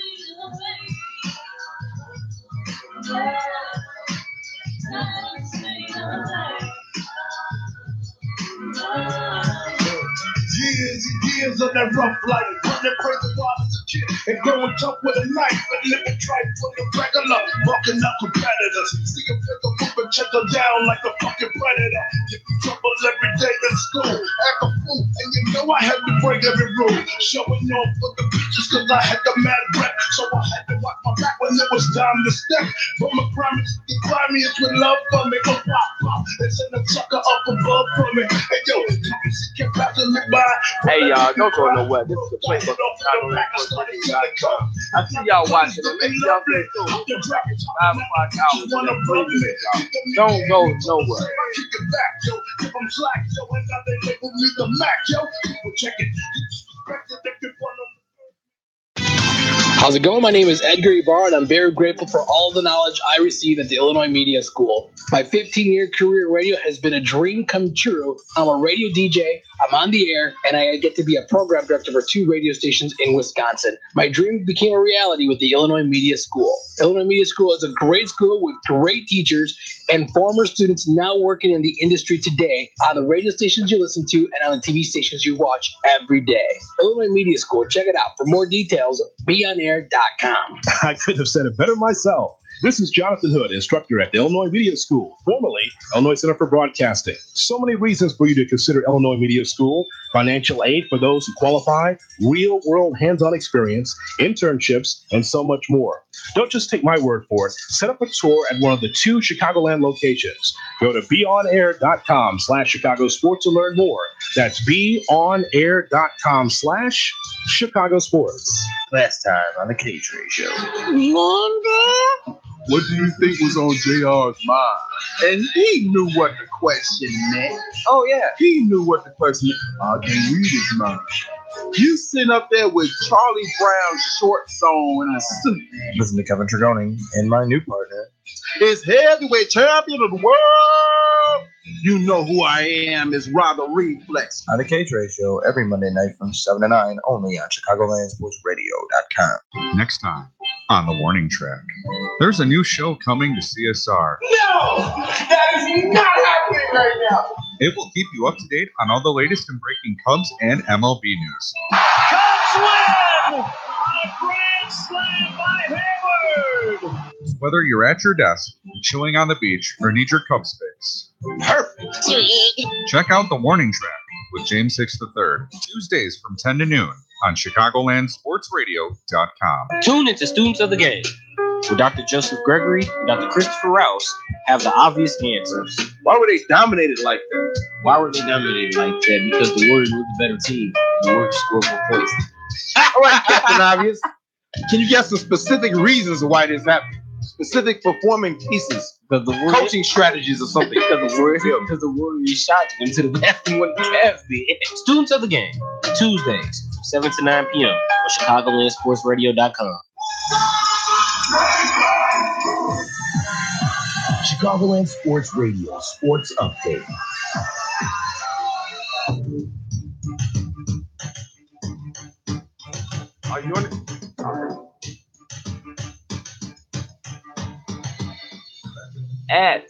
Years of that rough life, running crazy wild as a kid, and growing tough with a knife, and living tripe for the regular, walking out competitors. See a figure moving, check her down like a fucking predator. Get in trouble every day in school, act a fool, and you know I had to break every rule. Showing off for the bitches, cause I had the mad rep, so I had to watch my back when it was time to step. But my grimiest with love for me, go pop, and send a sucker up above from me. Hey yo, keep passing me by. Hey y'all, don't go nowhere. This is the Playbook on ChicagolandSportsRadio.com. I see y'all watching it. Make sure y'all stay tuned. 5 o'clock hours. Don't go nowhere. How's it going? My name is Edgar Ibarra, and I'm very grateful for all the knowledge I received at the Illinois Media School. My 15-year career in radio has been a dream come true. I'm a radio DJ, I'm on the air, and I get to be a program director for 2 radio stations in Wisconsin. My dream became a reality with the Illinois Media School. Illinois Media School is a great school with great teachers and former students now working in the industry today on the radio stations you listen to and on the TV stations you watch every day. Illinois Media School, check it out. For more details, beonair.com. I couldn't have said it better myself. This is Jonathan Hood, instructor at the Illinois Media School, formerly Illinois Center for Broadcasting. So many reasons for you to consider Illinois Media School: financial aid for those who qualify, real-world hands-on experience, internships, and so much more. Don't just take my word for it. Set up a tour at one of the 2 Chicagoland locations. Go to beonair.com/Chicago Sports to learn more. That's beonair.com/Chicago Sports. Last time on the K-Trade Show. What do you think was on JR's mind? And he knew what the question meant. Oh, yeah. He knew what the question meant. I can't read his mind. You sitting up there with Charlie Brown's shorts on and a suit. Listen to Kevin Tregoning and my new partner. Is heavyweight champion of the world. You know who I am. Is Robert Reflex. On the K-Trade Show every Monday night from 7 to 9, only on ChicagolandSportsRadio.com. Next time on the warning track, there's a new show coming to CSR. No! That is not happening right now! It will keep you up to date on all the latest and breaking Cubs and MLB news. Cubs win! On a grand slam by Hayward! Whether you're at your desk, chilling on the beach, or need your Cubs fix. Perfect! Check out the warning track with James 6 III, Tuesdays from 10 to noon on ChicagolandSportsRadio.com. Tune into Students of the Game, where Dr. Joseph Gregory and Dr. Christopher Rouse have the obvious answers. Why were they dominated like that? Why were they dominated like that? Because the Warriors were the better team. The Warriors scored more points. All right, Captain Obvious. Can you guess the specific reasons why this happened? specific performing pieces, the coaching strategies or something. Because the Warriors shot them to the bathroom when the Cavs did. Students of the game, Tuesdays from 7 to 9 p.m. on ChicagolandSportsRadio.com. Chicagoland Sports Radio Sports Update. Are you on it? At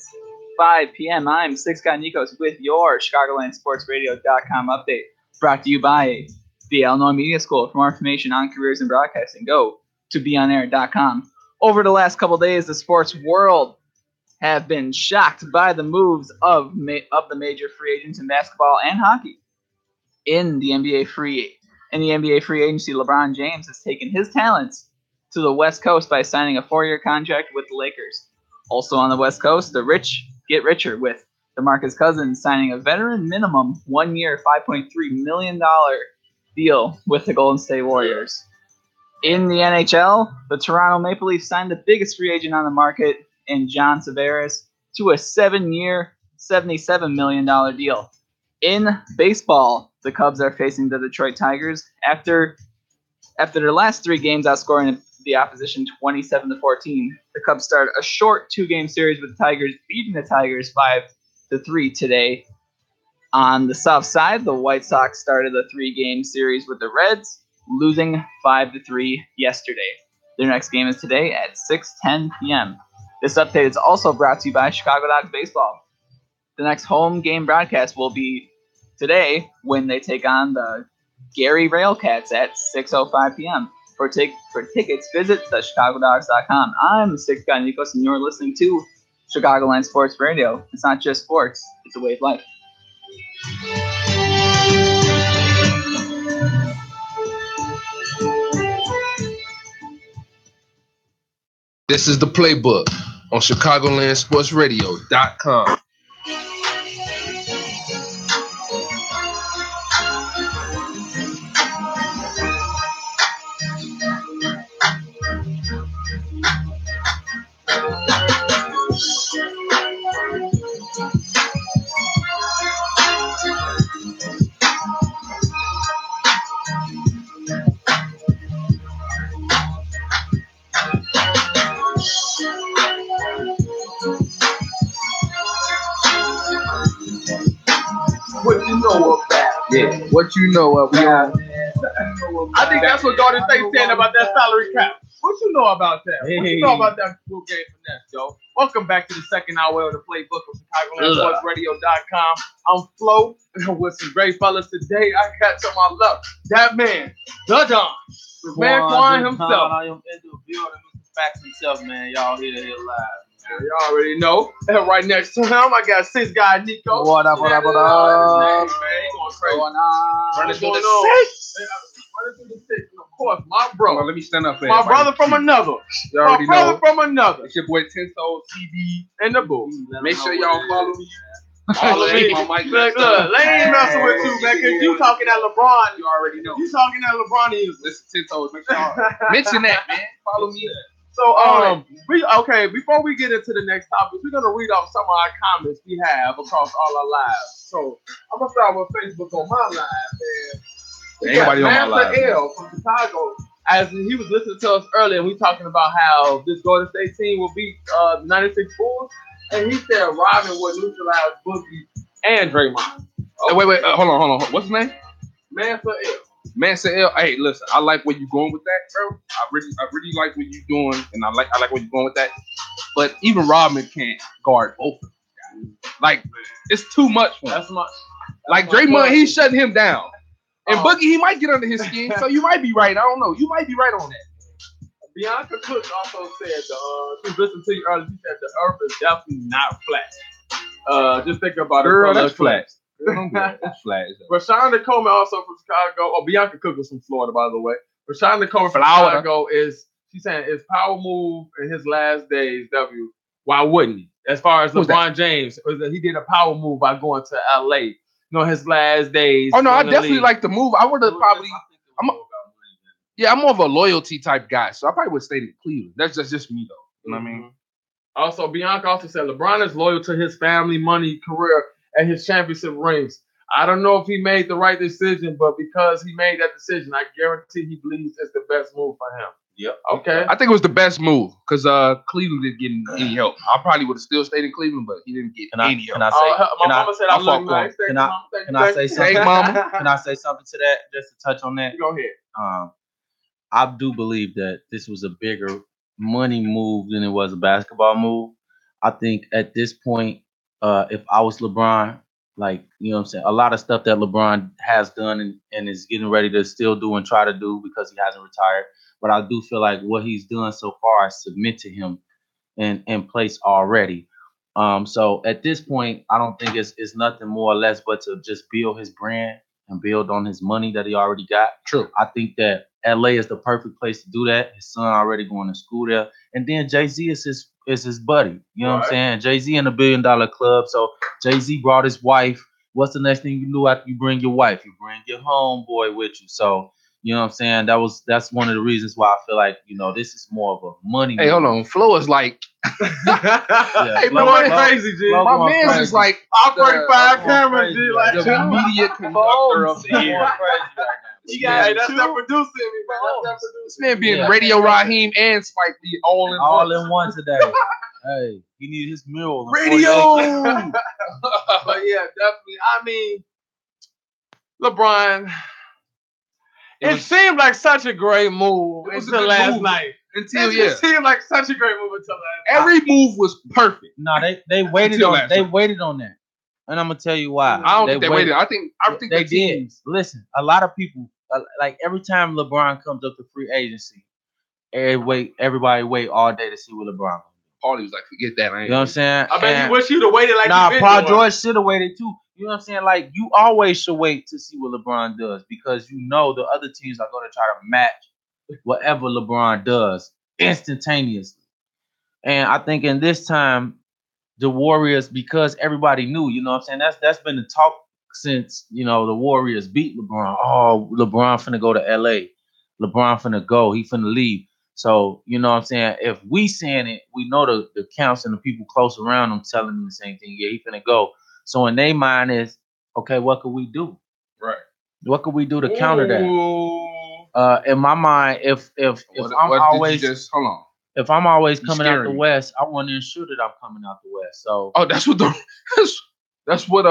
5 p.m., I'm Six Guy Nikos with your ChicagolandSportsRadio.com update, brought to you by the Illinois Media School. For more information on careers in broadcasting, go to beonair.com. Over the last couple days, the sports world have been shocked by the moves of the major free agents in basketball and hockey. In the NBA free agency, LeBron James has taken his talents to the West Coast by signing a 4-year contract with the Lakers. Also on the West Coast, the rich get richer, with DeMarcus Cousins signing a veteran minimum 1-year, $5.3 million deal with the Golden State Warriors. In the NHL, the Toronto Maple Leafs signed the biggest free agent on the market in John Tavares to a 7-year, $77 million deal. In baseball, the Cubs are facing the Detroit Tigers after their last 3 games outscoring the opposition 27-14. The Cubs start a short 2-game series with the Tigers, beating the Tigers 5-3 today. On the south side, the White Sox started a 3-game series with the Reds, losing 5-3 yesterday. Their next game is today at 6:10 p.m. This update is also brought to you by Chicago Dogs Baseball. The next home game broadcast will be today when they take on the Gary Railcats at 6:05 p.m. For tickets, visit thechicagodogs.com. I'm Six Guy Nikos, and you're listening to Chicagoland Sports Radio. It's not just sports, it's a way of life. This is the Playbook on ChicagolandSportsRadio.com. What you know about? Yeah, what you know of? I think that's what Golden State saying about that salary cap. What you know about that? What you know about that full game finesse, Joe? Welcome back to the second hour of the Playbook of ChicagolandSportsRadio.com. I'm Flo with some great fellas today. I got to my left that man, the Don, man Quan himself. I am in the building with the facts himself, man. Y'all here live. You already know. And right next to him, I got Six Guy Nico. What up? Running through the six. Running through the six. And of course, my bro. Let me stand up. My brother from another. You already know. From another. It's your boy Tenso CD in the booth. Make sure y'all follow me. Follow me. Look, they ain't messing with you, man, because you talking at LeBron. You already know. You talking at LeBron. Listen, Tenso, make sure y'all mention that, man. Follow me. So, before we get into the next topic, we're gonna read off some of our comments we have across all our lives. So, I'm gonna start with Facebook on my live, man. Everybody on my live. L from Chicago, as he was listening to us earlier, and we talking about how this Golden State team will beat the 96 Bulls, and he said Robin would neutralize Boogie and Draymond. Okay. Wait, hold on. What's his name? Mansa L. Mansa L. Hey, listen, I like where you going with that, bro. I really like what you doing, and I like where you going with that. But even Rodman can't guard both of them. Like, it's too much for him. That's much. Like Draymond, he's shutting him down, and Boogie, he might get under his skin. So you might be right. I don't know. You might be right on that. Bianca Cook also said, she was listening to you earlier. She said the earth is definitely not flat. Just think about it. Girl, that's flat. That's flat. Rashonda Coleman also from Chicago. Oh, Bianca Cook was from Florida, by the way. Rashonda Coleman from Chicago she's saying, is power move in his last days, W. Why wouldn't he? As far as LeBron James, he did a power move by going to LA. You know, his last days. Oh, no, I definitely like the move. I would have probably. I'm more of a loyalty type guy, so I probably would have stayed in Cleveland. That's just me, though. You know what I mean? Also, Bianca also said LeBron is loyal to his family, money, career, and his championship rings. I don't know if he made the right decision, but because he made that decision, I guarantee he believes it's the best move for him. Yep. Okay. I think it was the best move because Cleveland didn't get any help. I probably would have still stayed in Cleveland, but he didn't get any help. Can I say? My mama said I look nice. Can I say something? Hey, mama. Can I say something to that? Just to touch on that. Go ahead. I do believe that this was a bigger money move than it was a basketball move. I think at this point, if I was LeBron, like, you know what I'm saying, a lot of stuff that LeBron has done and is getting ready to still do and try to do because he hasn't retired. But I do feel like what he's done so far is submit to him in place already. So at this point, I don't think it's nothing more or less but to just build his brand and build on his money that he already got. True. I think that LA is the perfect place to do that. His son already going to school there. And then Jay-Z is his buddy. You know what I'm saying? Jay-Z in the $1 billion club. So Jay-Z brought his wife. What's the next thing you do after you bring your wife? You bring your homeboy with you. So, you know what I'm saying? That's one of the reasons why I feel like, you know, this is more of a money. Hey, hold on. Flo is like, hey, man, Flo crazy, G. My man's is like all 35 cameras, G. Like the media conductor of the year. Hey, that's that producing me, man. That's that This man being Radio Raheem and Spike Lee all in one today. Hey, he needed his mural. Radio. But yeah, definitely. I mean, LeBron. It seemed like such a great move until last night. It seemed like such a great move until last night. Every move was perfect. No, they waited on that. And I'm gonna tell you why. I don't think they waited. I think they did. Listen, a lot of people like every time LeBron comes up to free agency, everybody wait all day to see what LeBron. Paulie was like, forget that. You know what I'm saying? I bet he wish you'd have waited like Paul George should have waited too. You know what I'm saying? Like, you always should wait to see what LeBron does because you know the other teams are going to try to match whatever LeBron does instantaneously. And I think in this time, the Warriors, because everybody knew, you know what I'm saying? That's been the talk since, you know, the Warriors beat LeBron. Oh, LeBron finna go to LA. LeBron finna go. He finna leave. So, you know what I'm saying? If we saying it, we know the counts and the people close around him telling him the same thing. Yeah, he finna go. So in their mind is, okay, what could we do? Right. What could we do to counter that? In my mind, if I'm always coming out the West, I want to ensure that I'm coming out the West. So that's what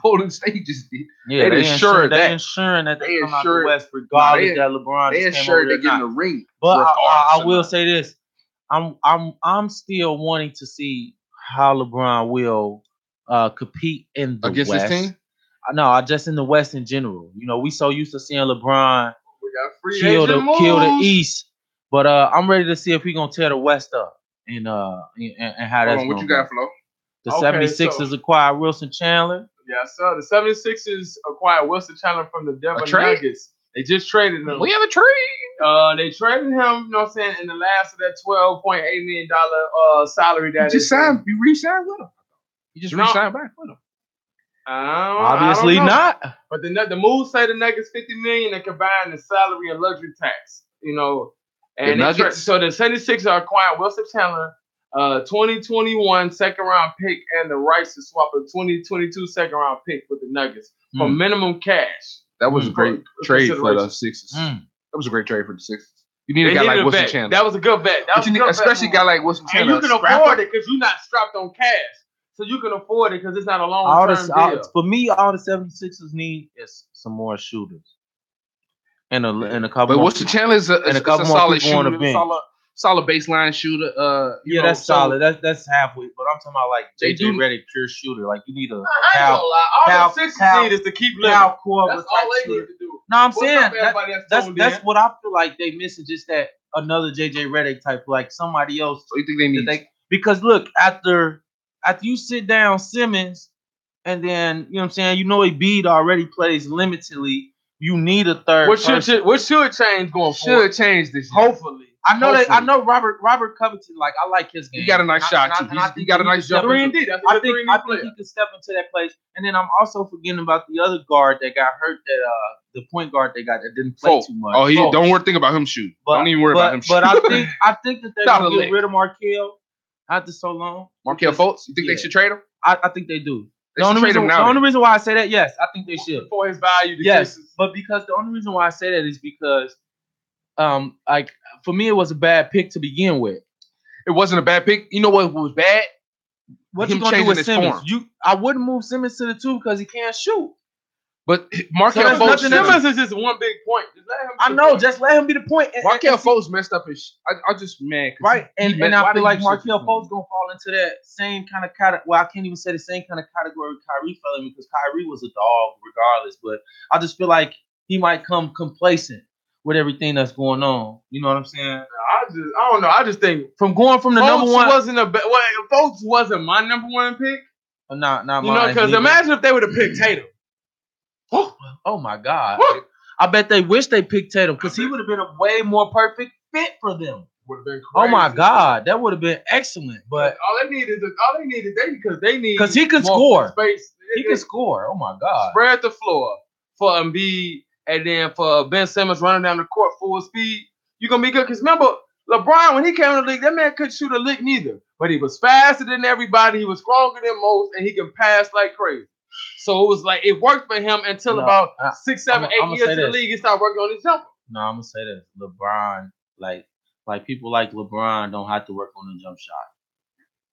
Golden State just did. Yeah, they ensuring that they come out the West regardless that LeBron. They ensured they get in the ring. But I will say this: I'm still wanting to see how LeBron will compete in the against West. his team. No, just in the West in general. You know, we so used to seeing LeBron kill the East, but I'm ready to see if he gonna tear the West up and how that's what you got, Flo? The 76ers acquired Wilson Chandler. Yes, sir. The 76ers acquired Wilson Chandler from the Denver Nuggets. They just traded him. We have a trade. They traded him, you know what I'm saying, in the last of that $12.8 million salary that you re-signed with him. You just re-signed back with him. Obviously not. But the moves say the Nuggets $50 million and combine the salary and luxury tax. You know, and so the 76ers are acquiring Wilson Chandler, 2021 second round pick, and the rights to swap a 2022 second round pick with the Nuggets for minimum cash. That was a great trade for the Sixers. That was a great trade for the Sixers. You need a guy like Wilson Chandler. That was a good bet. Especially a guy like Wilson Chandler. And you can afford it because you're not strapped on cash. So you can afford it because it's not a long-term deal. For me, all the 76ers need is some more shooters. And a couple. But Wilson Chandler is a solid shooter, solid baseline shooter. That's solid. That's halfway. But I'm talking about like JJ Redick, pure shooter. Like you need a all the Sixers need is to keep living. That's all they need to do. No, I'm saying that's what I feel like they missing. Just that another JJ Redick type, like somebody else. So you think they need? Because look, after you sit down Simmons, and then you know what I'm saying, you know Embiid already plays limitedly. You need a third. What should change going forward? Should change this year. Hopefully. I know that. I know Robert Covington. Like I like his game. He got a nice shot too. He got a nice jump. 3-and-D. I think he could step into that place. And then I'm also forgetting about the other guard that got hurt. That the point guard they got that didn't play too much. Oh, don't think about him shooting. Don't even worry about him shooting. But I think that they're gonna get rid of Markelle after so long. Markelle Fultz. You think they should trade him? I think they do. The only reason why I say that, yes, I think they should. For his value, yes. But because the only reason why I say that is because, like for me, it was a bad pick to begin with. It wasn't a bad pick. You know what was bad? What you gonna do with Simmons? I wouldn't move Simmons to the 2 because he can't shoot. But Markelle Fultz, Simmons is just one big point. Just let him. I know. Just let him be the point. Markelle Fultz messed up his. I just right, and I feel like Markelle Fultz gonna fall into that same kind of category. Well, I can't even say the same kind of category Kyrie fell in because Kyrie was a dog regardless. But I just feel like he might come complacent with everything that's going on. You know what I'm saying? I don't know. I just think from going from the Fultz number one Fultz wasn't my number one pick. Not mine. You know, because imagine if they would have picked Tatum. Oh my God! I bet they wish they picked Tatum because he would have been a way more perfect fit for them. Would have been crazy. Oh my God, that would have been excellent. But all they need because he can score. Space. He can score. Oh my God! Spread the floor for Embiid and then for Ben Simmons running down the court full speed. You're gonna be good because remember LeBron when he came in the league, that man couldn't shoot a lick neither. But he was faster than everybody. He was stronger than most, and he can pass like crazy. So it was like it worked for him until about 6, 7, 8 years in the league. He started working on his jumper. No, I'm gonna say this: LeBron, like people like LeBron, don't have to work on the jump shot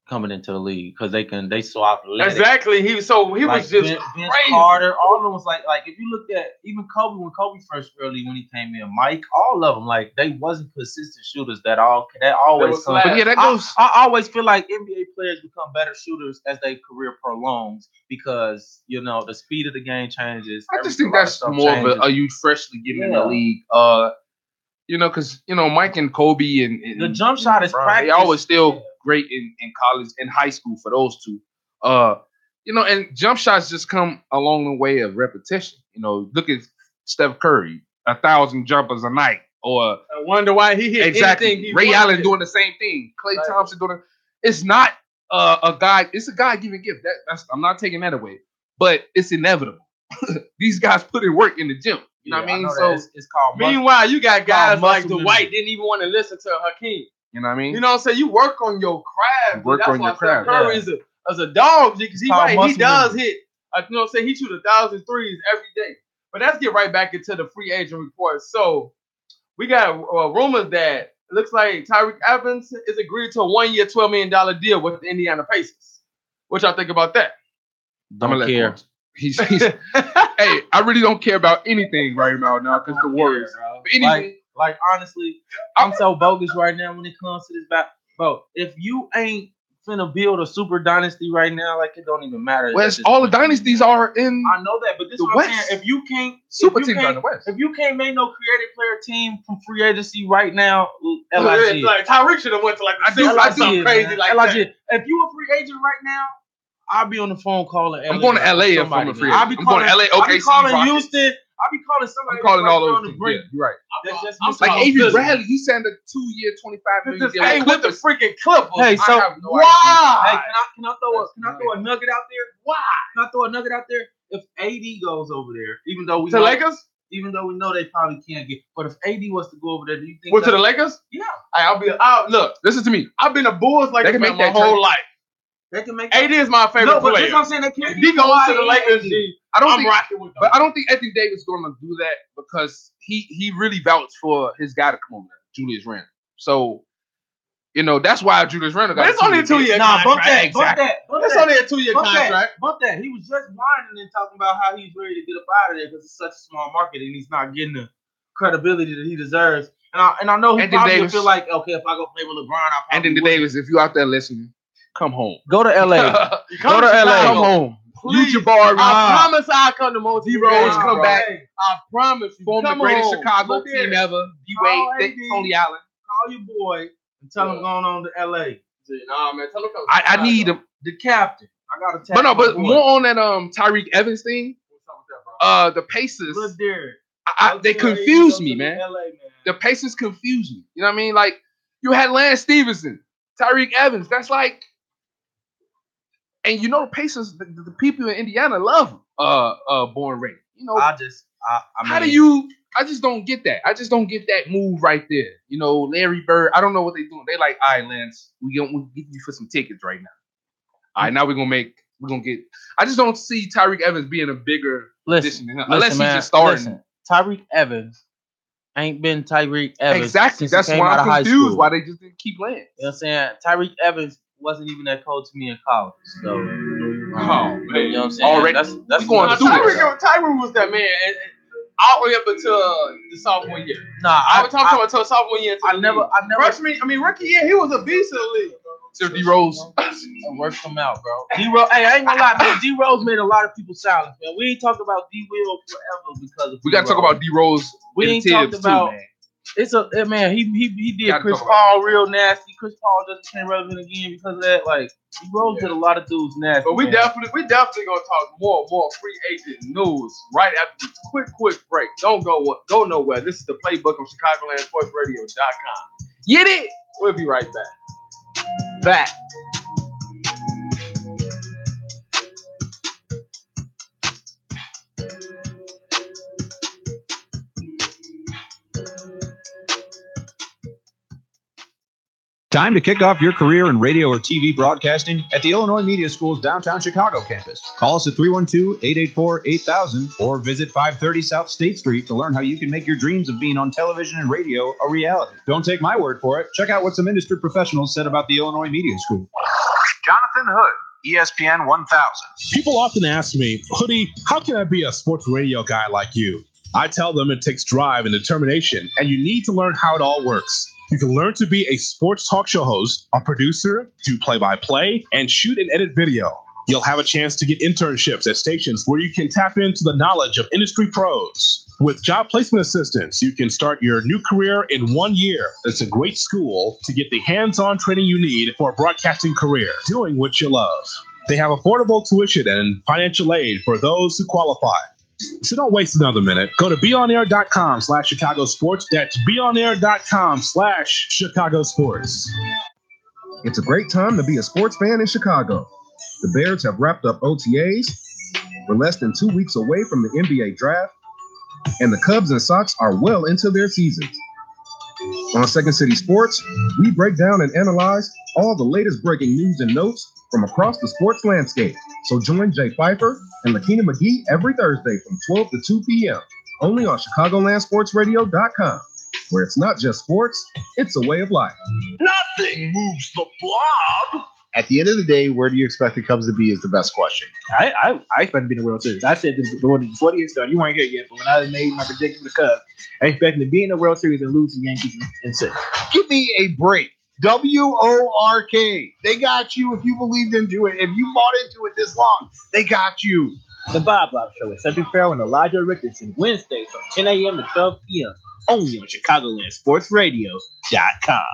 coming into the league because they so athletic. Exactly. He was just Vince crazy. Carter, all of them was like if you looked at even Kobe when Kobe first when he came in, Mike, all of them like they wasn't consistent shooters that always come. But yeah, that goes. I always feel like NBA players become better shooters as their career prolongs because the speed of the game changes. I just think that's more of a you freshly getting in the league. Because Mike and Kobe and the jump shot is practice. They always still great in college and high school for those two. And jump shots just come along the way of repetition. Look at Steph Curry, 1,000 jumpers a night, or I wonder why he hit anything. Ray Allen doing the same thing. Klay Thompson doing it. It's not a guy. It's a God-given gift. I'm not taking that away, but it's inevitable. These guys put in work in the gym. You know what I mean? So it's called. Meanwhile, you got guys like Dwight didn't even want to listen to Hakeem. You know what I mean? You know what I'm saying? You work on your craft. Work on your craft. Curry is a dog because he does hit. You know what I'm saying? He shoots 1,000 threes every day. But let's get right back into the free agent report. So we got rumors that it looks like Tyreke Evans is agreed to a 1-year, $12 million deal with the Indiana Pacers. What y'all think about that? Don't care. He's hey, I really don't care about anything right now because the Warriors. But anyway, like honestly, I'm so bogus right now when it comes to this back. Bro, if you ain't finna build a super dynasty right now, like it don't even matter. Well, all the dynasties are in. I know that, but this the is what West. I'm saying. If you can't super teams are in the West. If you can't make no creative player team from free agency right now, LIG. Like Tyreke should have went to like something crazy like that. If you a free agent right now, I'll be on the phone calling LA. I'm going to LA if I'm a free agent. I'm going to LA. I'll be calling Houston. I'll be calling somebody. I'm calling all those teams. Yeah, you're right. I'm like Avery Bradley. He signed a 2-year, $25 million deal. Hey, with the freaking Clippers. Hey, so why? Hey, can I throw a nugget out there? Why? Can I throw a nugget out there? If AD goes over there, even though we to Lakers, even though we know they probably can't get, but if AD was to go over there, do you think? Well, to the Lakers? Yeah. Look. Listen to me. I've been a Bulls like that my whole life. They can make AD is my favorite player. That's what I'm saying. They can't. If he goes to the Lakers, I'm rocking with them. But I don't think Anthony Davis is going to do that because he really vouched for his guy to come over there, Julius Randle. So, that's why Julius Randle got. But it's only a 2-year contract. Bump that. It's only a 2-year contract. Bump that. He was just whining and talking about how he's ready to get up out of there because it's such a small market and he's not getting the credibility that he deserves. And I know he probably feel like, okay, if I go play with LeBron, I'll probably Anthony Davis, if you out there listening, come home. Go to LA. Go to LA. Come home. Please. Bar, I promise I'll come to Monty. D-Rose come back. I promise you. Form the greatest Chicago team ever. D-Wade, Tony Allen. Call your boy and tell him going on to LA. Nah, man. Tell him I need him. The captain. I got to tell But more on that Tyreke Evans thing. The Pacers. They confuse me, man. The Pacers confuse me. You know what I mean? Like You had Lance Stevenson, Tyreek Evans. That's like, and you know the Pacers, the people in Indiana love him. Born ready. You know, I just don't get that. I just don't get that move right there. You know, Larry Bird. I don't know what they're doing. They like, all right, Lance, we're gonna give you for some tickets right now. All right, now we're gonna get. I just don't see Tyreek Evans being a bigger position than him, unless he's just starting. Tyreek Evans ain't been Tyreek Evans. Exactly. That's why I'm confused. Why they just didn't keep playing. You know what I'm saying? Tyreek Evans wasn't even that cold to me in college. So, man. You know what I'm saying? Already, that's going through Tyreek was that man all the way up until the sophomore year. I was talking about until sophomore year. I never. Freshman, rookie year, he was a beast in the league. Till D Rose worked him out, bro. D Rose, hey, I ain't gonna lie, man. D Rose made a lot of people silent, man. We ain't talk about D Will forever because of. We gotta talk about D Rose. We ain't talked about. Too, man. It's a man. He did Chris Paul real nasty. Chris Paul just became relevant again because of that. Like D Rose did a lot of dudes nasty. But we definitely gonna talk more free agent news right after this quick break. Don't go nowhere. This is the Playbook of ChicagolandSportsRadio.com. Get it? We'll be right back. Time to kick off your career in radio or TV broadcasting at the Illinois Media School's downtown Chicago campus. Call us at 312-884-8000 or visit 530 South State Street to learn how you can make your dreams of being on television and radio a reality. Don't take my word for it. Check out what some industry professionals said about the Illinois Media School. Jonathan Hood, ESPN 1000. People often ask me, Hoodie, how can I be a sports radio guy like you? I tell them it takes drive and determination, and you need to learn how it all works. You can learn to be a sports talk show host, a producer, do play-by-play, and shoot and edit video. You'll have a chance to get internships at stations where you can tap into the knowledge of industry pros. With job placement assistance, you can start your new career in 1 year. It's a great school to get the hands-on training you need for a broadcasting career, doing what you love. They have affordable tuition and financial aid for those who qualify. So don't waste another minute. Go to beonair.com/Chicago Sports. That's beonair.com/Chicago Sports. It's a great time to be a sports fan in Chicago. The Bears have wrapped up OTAs. We're less than 2 weeks away from the NBA draft. And the Cubs and Sox are well into their seasons. On Second City Sports, we break down and analyze all the latest breaking news and notes from across the sports landscape. So join Jay Pfeiffer and Lakina McGee every Thursday from 12 to 2 p.m. only on ChicagolandSportsRadio.com, where it's not just sports, it's a way of life. Nothing moves the blob. At the end of the day, where do you expect the Cubs to be is the best question. I expect to be in the World Series. I said this before the year started. You weren't here yet, but when I made my prediction for the Cubs, I expect to be in the World Series and lose to the Yankees in 6. Give me a break. WORK. They got you if you believed into it. If you bought into it this long, they got you. The Bob Show is Cedric Farrell and Elijah Richardson, Wednesdays from 10 a.m. to 12 p.m. only on ChicagolandSportsRadio.com.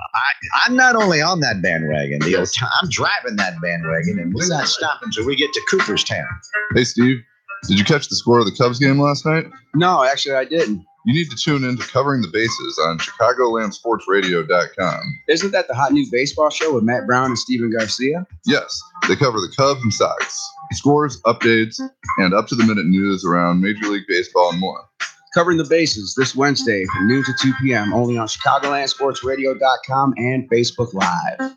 I'm not only on that bandwagon, I'm driving that bandwagon, and we're not stopping until we get to Cooperstown. Hey, Steve, did you catch the score of the Cubs game last night? No, actually, I didn't. You need to tune in to Covering the Bases on ChicagolandSportsRadio.com. Isn't that the hot new baseball show with Matt Brown and Steven Garcia? Yes, they cover the Cubs and Sox, scores, updates, and up-to-the-minute news around Major League Baseball and more. Covering the Bases this Wednesday from noon to 2 p.m. only on ChicagolandSportsRadio.com and Facebook Live.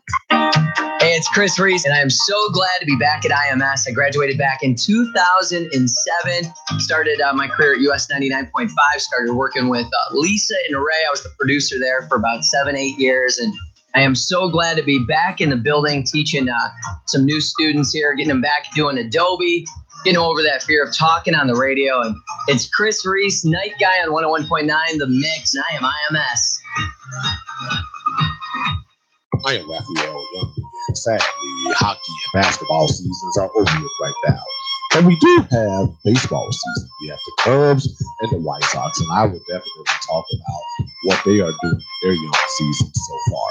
Hey, it's Chris Reese, and I am so glad to be back at IMS. I graduated back in 2007, started my career at US 99.5, started working with Lisa and Ray. I was the producer there for about 7-8 years, and I am so glad to be back in the building teaching some new students here, getting them back doing Adobe, getting over that fear of talking on the radio. And it's Chris Reese, night guy on 101.9 The Mix, and I am IMS. I am Raphael Young. Sadly, hockey and basketball seasons are over with right now. And we do have baseball season. We have the Cubs and the White Sox, and I would definitely talk about what they are doing in their young season so far,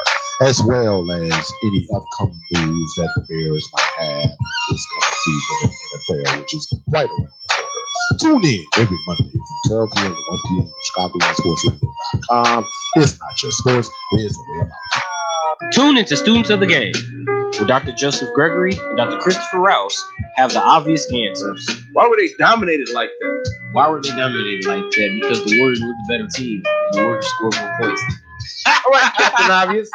as well as any upcoming news that the Bears might have this coming season in the NFL, which is right around the corner. Tune in every Monday from 12 p.m. to 1 p.m. on ChicagolandSportsRadio.com. It's not just sports, it's a way of life. Tune into Students of the Game, where Dr. Joseph Gregory and Dr. Christopher Rouse have the obvious answers. Why were they dominated like that? Why were they dominated like that? Because the Warriors were the better team. The Warriors scored more points. All right, Captain Obvious.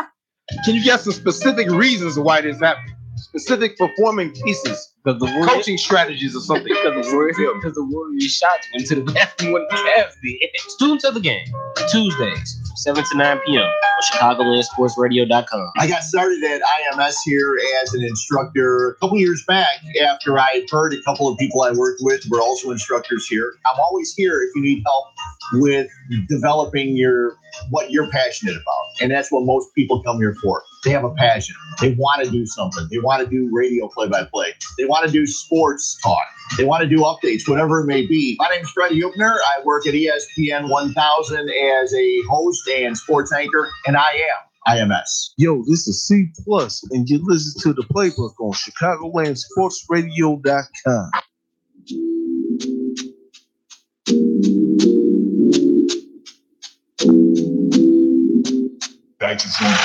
Can you guess some specific reasons why this happened? Specific performing pieces, because the Warriors, coaching strategies or something. Because the Warriors shot went to the bathroom when the Cavs did. Students of the Game, Tuesdays from 7 to 9 p.m. on ChicagolandSportsRadio.com. I got started at IMS here as an instructor a couple years back after I heard a couple of people I worked with were also instructors here. I'm always here if you need help with developing what you're passionate about. And that's what most people come here for. They have a passion. They want to do something. They want to do radio play-by-play. They want to do sports talk. They want to do updates, whatever it may be. My name is Freddie Hupner. I work at ESPN 1000 as a host and sports anchor, and I am IMS. Yo, this is C+, and you listen to the Playbook on ChicagolandSportsRadio.com. Back to Zoom.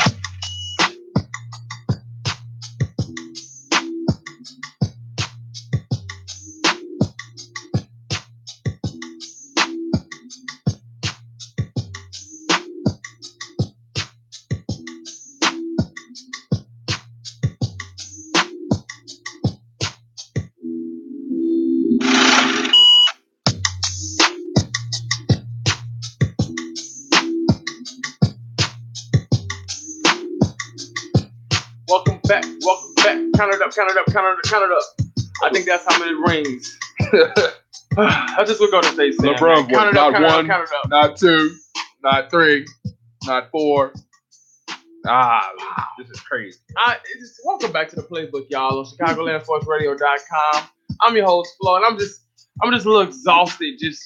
Count it up. I think that's how many rings. I just would go to say Sam. LeBron, Count it up, not one, count it up. not two, not three, not four. This is crazy. Welcome back to the Playbook, y'all, on ChicagolandSportsRadio.com. I'm your host, Flo, and I'm just a little exhausted just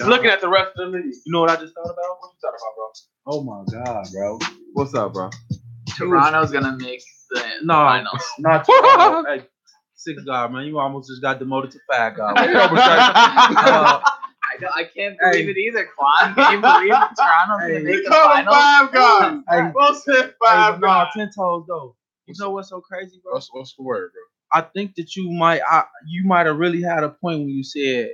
looking at the rest of the league. You know what I just thought about? What you thought about, bro? Oh my God, bro. What's up, bro? Toronto's gonna make the finals. Not Toronto. Hey, 6 God, man. You almost just got demoted to 5 God. I can't believe it either, Quan. Can you believe Toronto's gonna make the finals? 5 God. Hey, We'll say 5 God. 10 toes though. You know what's so crazy, bro? What's the word, bro? I think that you might have really had a point when you said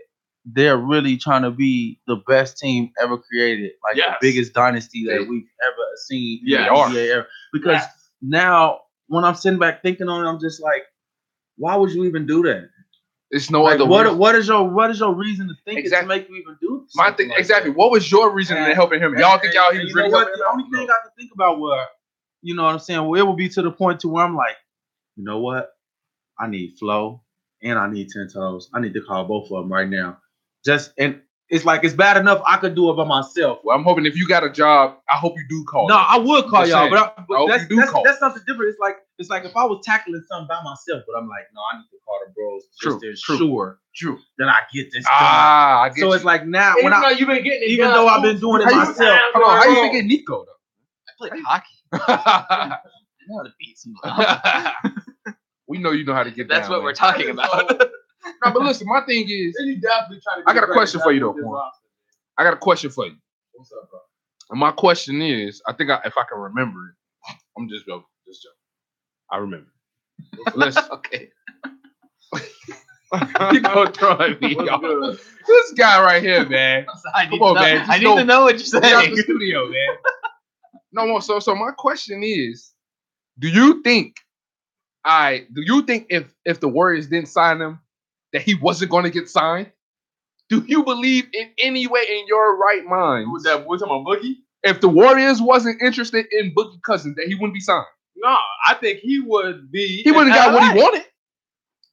they're really trying to be the best team ever created, like the biggest dynasty that we've ever seen in the NBA era. Because now, when I'm sitting back thinking on it, I'm just like, why would you even do that? It's no other. What is your reason to think it to make you even do this? My thing exactly. What was your reason in helping him? Y'all think he was really helping him? The only thing I can think about was, you know what I'm saying? Well, it would be to the point to where I'm like, you know what? I need Flo and I need 10 toes. I need to call both of them right now. And it's like it's bad enough I could do it by myself. Well, I'm hoping if you got a job, I hope you do call. No, I would call y'all, but that's something different. It's like if I was tackling something by myself, but I'm like, no, I need to call the bros just to ensure that I get this done. I get so it's like now when you've been getting it even done, though I've been doing it myself. Hold on, how you been getting Nico though? I played hockey. I know how to beat some. We know you know how to get. That's down, what man. we're talking about. No, but listen, my thing is, I got a question for you though, Quan. I got a question for you. What's up, bro? And my question is, I think if I can remember it, I'm just joking. I remember. Listen, okay. You gonna throw at me, y'all. This guy right here, man. Come on, man. I need to know what you're saying. Get out the studio, man. No, so my question is, do you think if the Warriors didn't sign him, that he wasn't going to get signed? Do you believe in any way in your right mind? We're talking about Boogie? If the Warriors wasn't interested in Boogie Cousins, that he wouldn't be signed? No, I think he would be. He wouldn't have got what he wanted.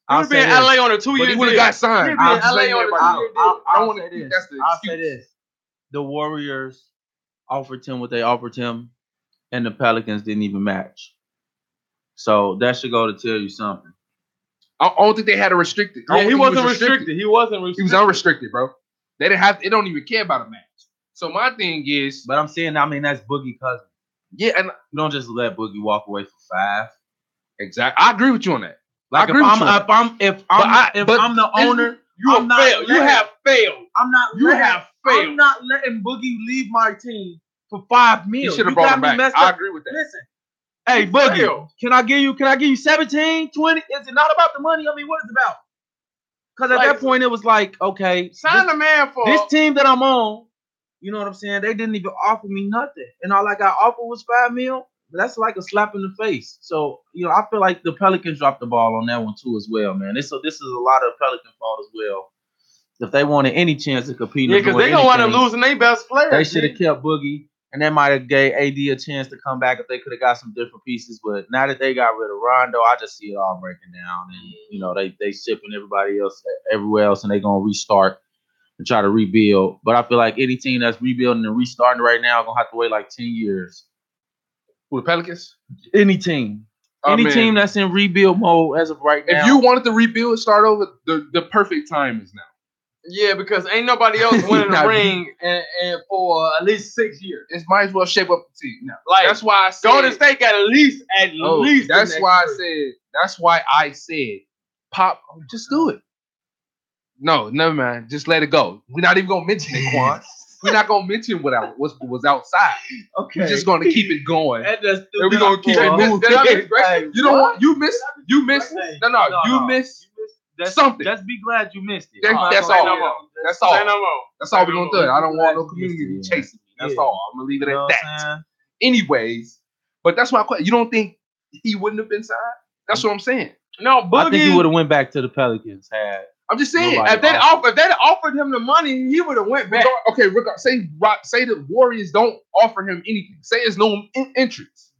He would be in LA on a 2-year deal. But he would have got signed. He'd be in LA on a 2-year deal. I'll say this. The Warriors offered him what they offered him, and the Pelicans didn't even match. So that should go to tell you something. I don't think they had a restricted. Yeah, he wasn't restricted. He wasn't restricted. He was unrestricted, bro. They didn't have. They don't even care about a match. So my thing is, but I'm saying, that's Boogie Cousins. Yeah, and you don't just let Boogie walk away for 5. Exactly. I agree with you on that. Like if I'm the owner, you have failed. You have failed. I'm not letting Boogie leave my team for $5 million. You should have brought him back. I agree with that. Listen, Hey, Boogie, can I give you 17, 20? Is it not about the money? I mean, what is it about? Because at that point, it was like, okay, sign the man for this team that I'm on. You know what I'm saying? They didn't even offer me nothing, and all I got offered was $5 million. That's like a slap in the face. So I feel like the Pelicans dropped the ball on that one too as well, man. This is a lot of Pelican fault as well. If they wanted any chance to compete, because they gonna want to losing their best player. They should have kept Boogie. And that might have gave AD a chance to come back if they could have got some different pieces. But now that they got rid of Rondo, I just see it all breaking down. And, they shipping everybody else everywhere else, and they going to restart and try to rebuild. But I feel like any team that's rebuilding and restarting right now going to have to wait like 10 years. Who, the Pelicans? Any team. Any team that's in rebuild mode as of right now. If you wanted to rebuild and start over, the perfect time is now. Yeah, because ain't nobody else winning the ring and for at least 6 years. It might as well shape up the team. Like that's why I said Golden State got at least. That's why I said Pop, just do it. No, never mind. Just let it go. We're not even gonna mention it, Quan. We're not gonna mention what was outside. Okay, we're just gonna keep it going. And we're gonna keep it moving. You don't want you missed. You missed something. Just be glad you missed it. That's all. That's all. That's all we're gonna do. I don't want no community chasing me. That's all. I'm gonna leave it at that. Anyways, but that's my question. You don't think he wouldn't have been signed? That's what I'm saying. No, Boogie. I think he would have went back to the Pelicans. I'm just saying. If they'd offered him the money, he would have went back. Okay, say the Warriors don't offer him anything. Say it's no interest.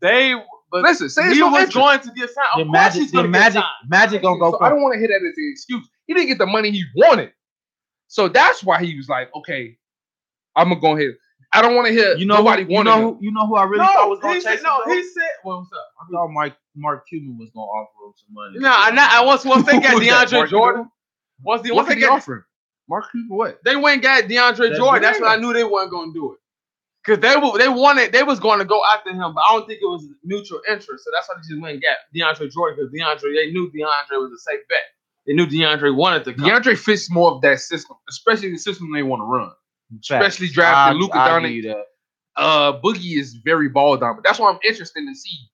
Listen, say he was going to get signed. Of course he's going to get signed. Magic gonna go. So I don't want to hear that as an excuse. He didn't get the money he wanted, so that's why he was like, "Okay, I'm gonna go ahead." I don't want to hear nobody wanted him. You know who I really thought was going to chase him? He said, "Well, what's up?" I thought Mark Cuban was going to offer him some money. No, once they got DeAndre Jordan, once they got offer him, Mark Cuban, what? They went and got DeAndre Jordan. That's when I knew they weren't going to do it. Because they was going to go after him, but I don't think it was mutual interest. So that's why they just went and got DeAndre Jordan, because they knew DeAndre was a safe bet. They knew DeAndre wanted to come. DeAndre fits more of that system, especially the system they want to run. Especially drafting Luka Doncic. Boogie is very ball dominant. That's why I'm interested to see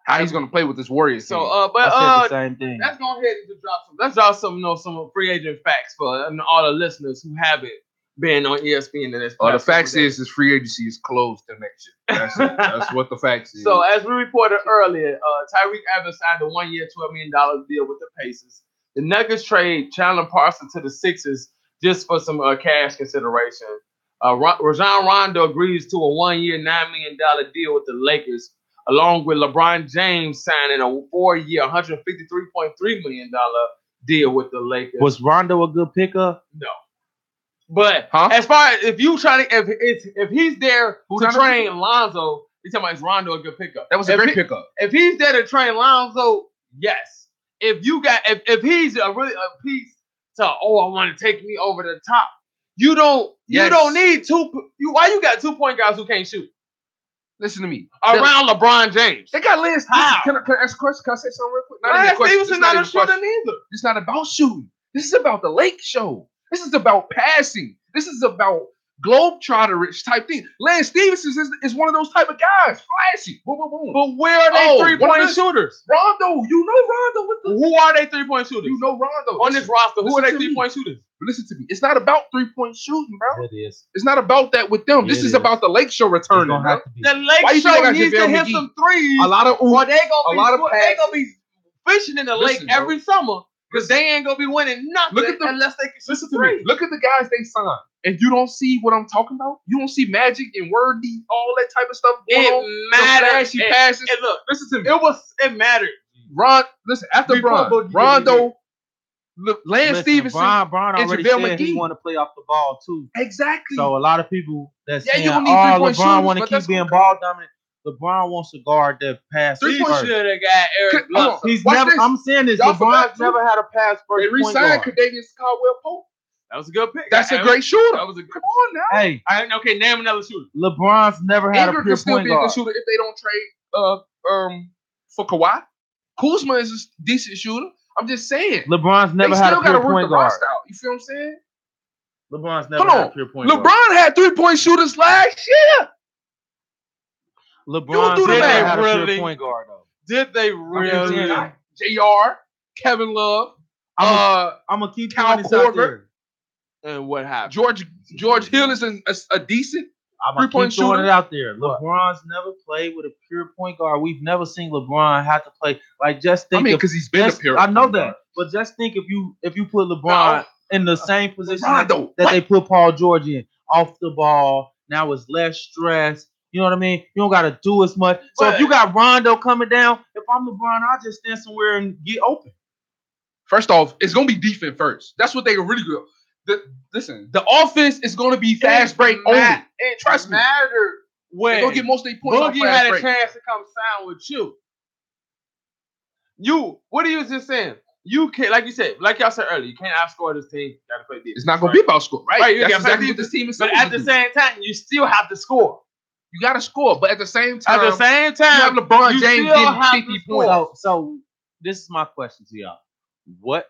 how he's going to play with this Warriors team. So, the same thing. Let's go ahead and drop some free agent facts for all the listeners who haven't been on ESPN in this. The facts is free agency is closed till next year. That's what the facts is. So as we reported earlier, Tyreke Evans signed a 1 year, $12 million deal with the Pacers. The Nuggets trade Chandler Parsons to the Sixers just for some cash consideration. Rajon Rondo agrees to a 1 year, $9 million deal with the Lakers, along with LeBron James signing a 4 year, $153.3 million deal with the Lakers. Was Rondo a good pickup? No. But as far as if he's there to train Lonzo, you're talking about is Rondo a good pickup? That was a great pickup. If he's there to train Lonzo, yes. If he's a piece to I want to take me over the top, you don't need why you got 2 point guards who can't shoot? Listen to me. Around LeBron James. They got Lance. Can I ask a question? Can I say something real quick? Lance Stevenson not a shooter neither. It's not about shooting. This is about the Lake Show. This is about passing. This is about globetrotterish type thing. Lance Stevenson is one of those type of guys. Flashy. Boom, boom, boom. But where are they 3-point shooters? Rondo. You know Rondo. Who are they 3-point shooters? You know Rondo. On this roster, who are they 3-point shooters? Listen to me. It's not about 3-point shooting, bro. It is. It's not about that with them. This is about the Lake Show returning, bro. The Lake Show needs to hit some threes. A lot of they gonna be fishing in the lake every summer. Because they ain't gonna be winning nothing unless they can shoot three. Look at the guys they signed. And you don't see what I'm talking about? You don't see Magic and Wordy, all that type of stuff going on? It mattered. Passes. Look, listen to me. It mattered. After Rondo, Lance Stevenson, Bron already said he want to play off the ball too. Exactly. So a lot of people that's saying, you don't need 3-point LeBron want to keep being ball dominant. LeBron wants to guard that pass. He should have got Eric Bledsoe. He's never. I'm saying this. LeBron's never had a pass first. They re-signed Kadarius Caldwell-Pope. That was a good pick. That's a great shooter. Come on now. Hey, okay, name another shooter. LeBron's never had a pure point guard. Can still be a good shooter if they don't trade for Kawhi. Kuzma is a decent shooter. I'm just saying. LeBron's never had a pure point guard. You feel what I'm saying? LeBron's never had a pure point guard. LeBron had 3-point shooters last year. LeBron did did they had a pure really? point guard though. Did they really? JR, Kevin Love, I'm gonna keep Kyle throwing this out Korver. there. And what happened? George Hill is a decent I'm gonna three-point keep throwing shooter. it out there. LeBron's never played with a pure point guard. We've never seen LeBron have to play like just think. Because he's been a pure. I know point that, guard. but just think if you put LeBron in the same position Rondo, that they put Paul George in, off the ball. Now it's less stress. You know what I mean? You don't got to do as much. So if you got Rondo coming down, if I'm LeBron, I'll just stand somewhere and get open. First off, it's gonna be defense first. That's what they are really good. The offense is gonna be fast break only. Trust me. Mattered when they're gonna get most of their points on Boogie fast had a break. chance to come sign with you. What are you just saying? You can't, like you said, like y'all said earlier, you can't outscore this team. You gotta play defense. It's not gonna be about score, right? Right, you That's gotta play exactly what defense. this team is But supposed at to the do. same time, you still have to score. You gotta score, but at the same time, At the same time, you have LeBron you James still getting have 50 to score. points. So this is my question to y'all. What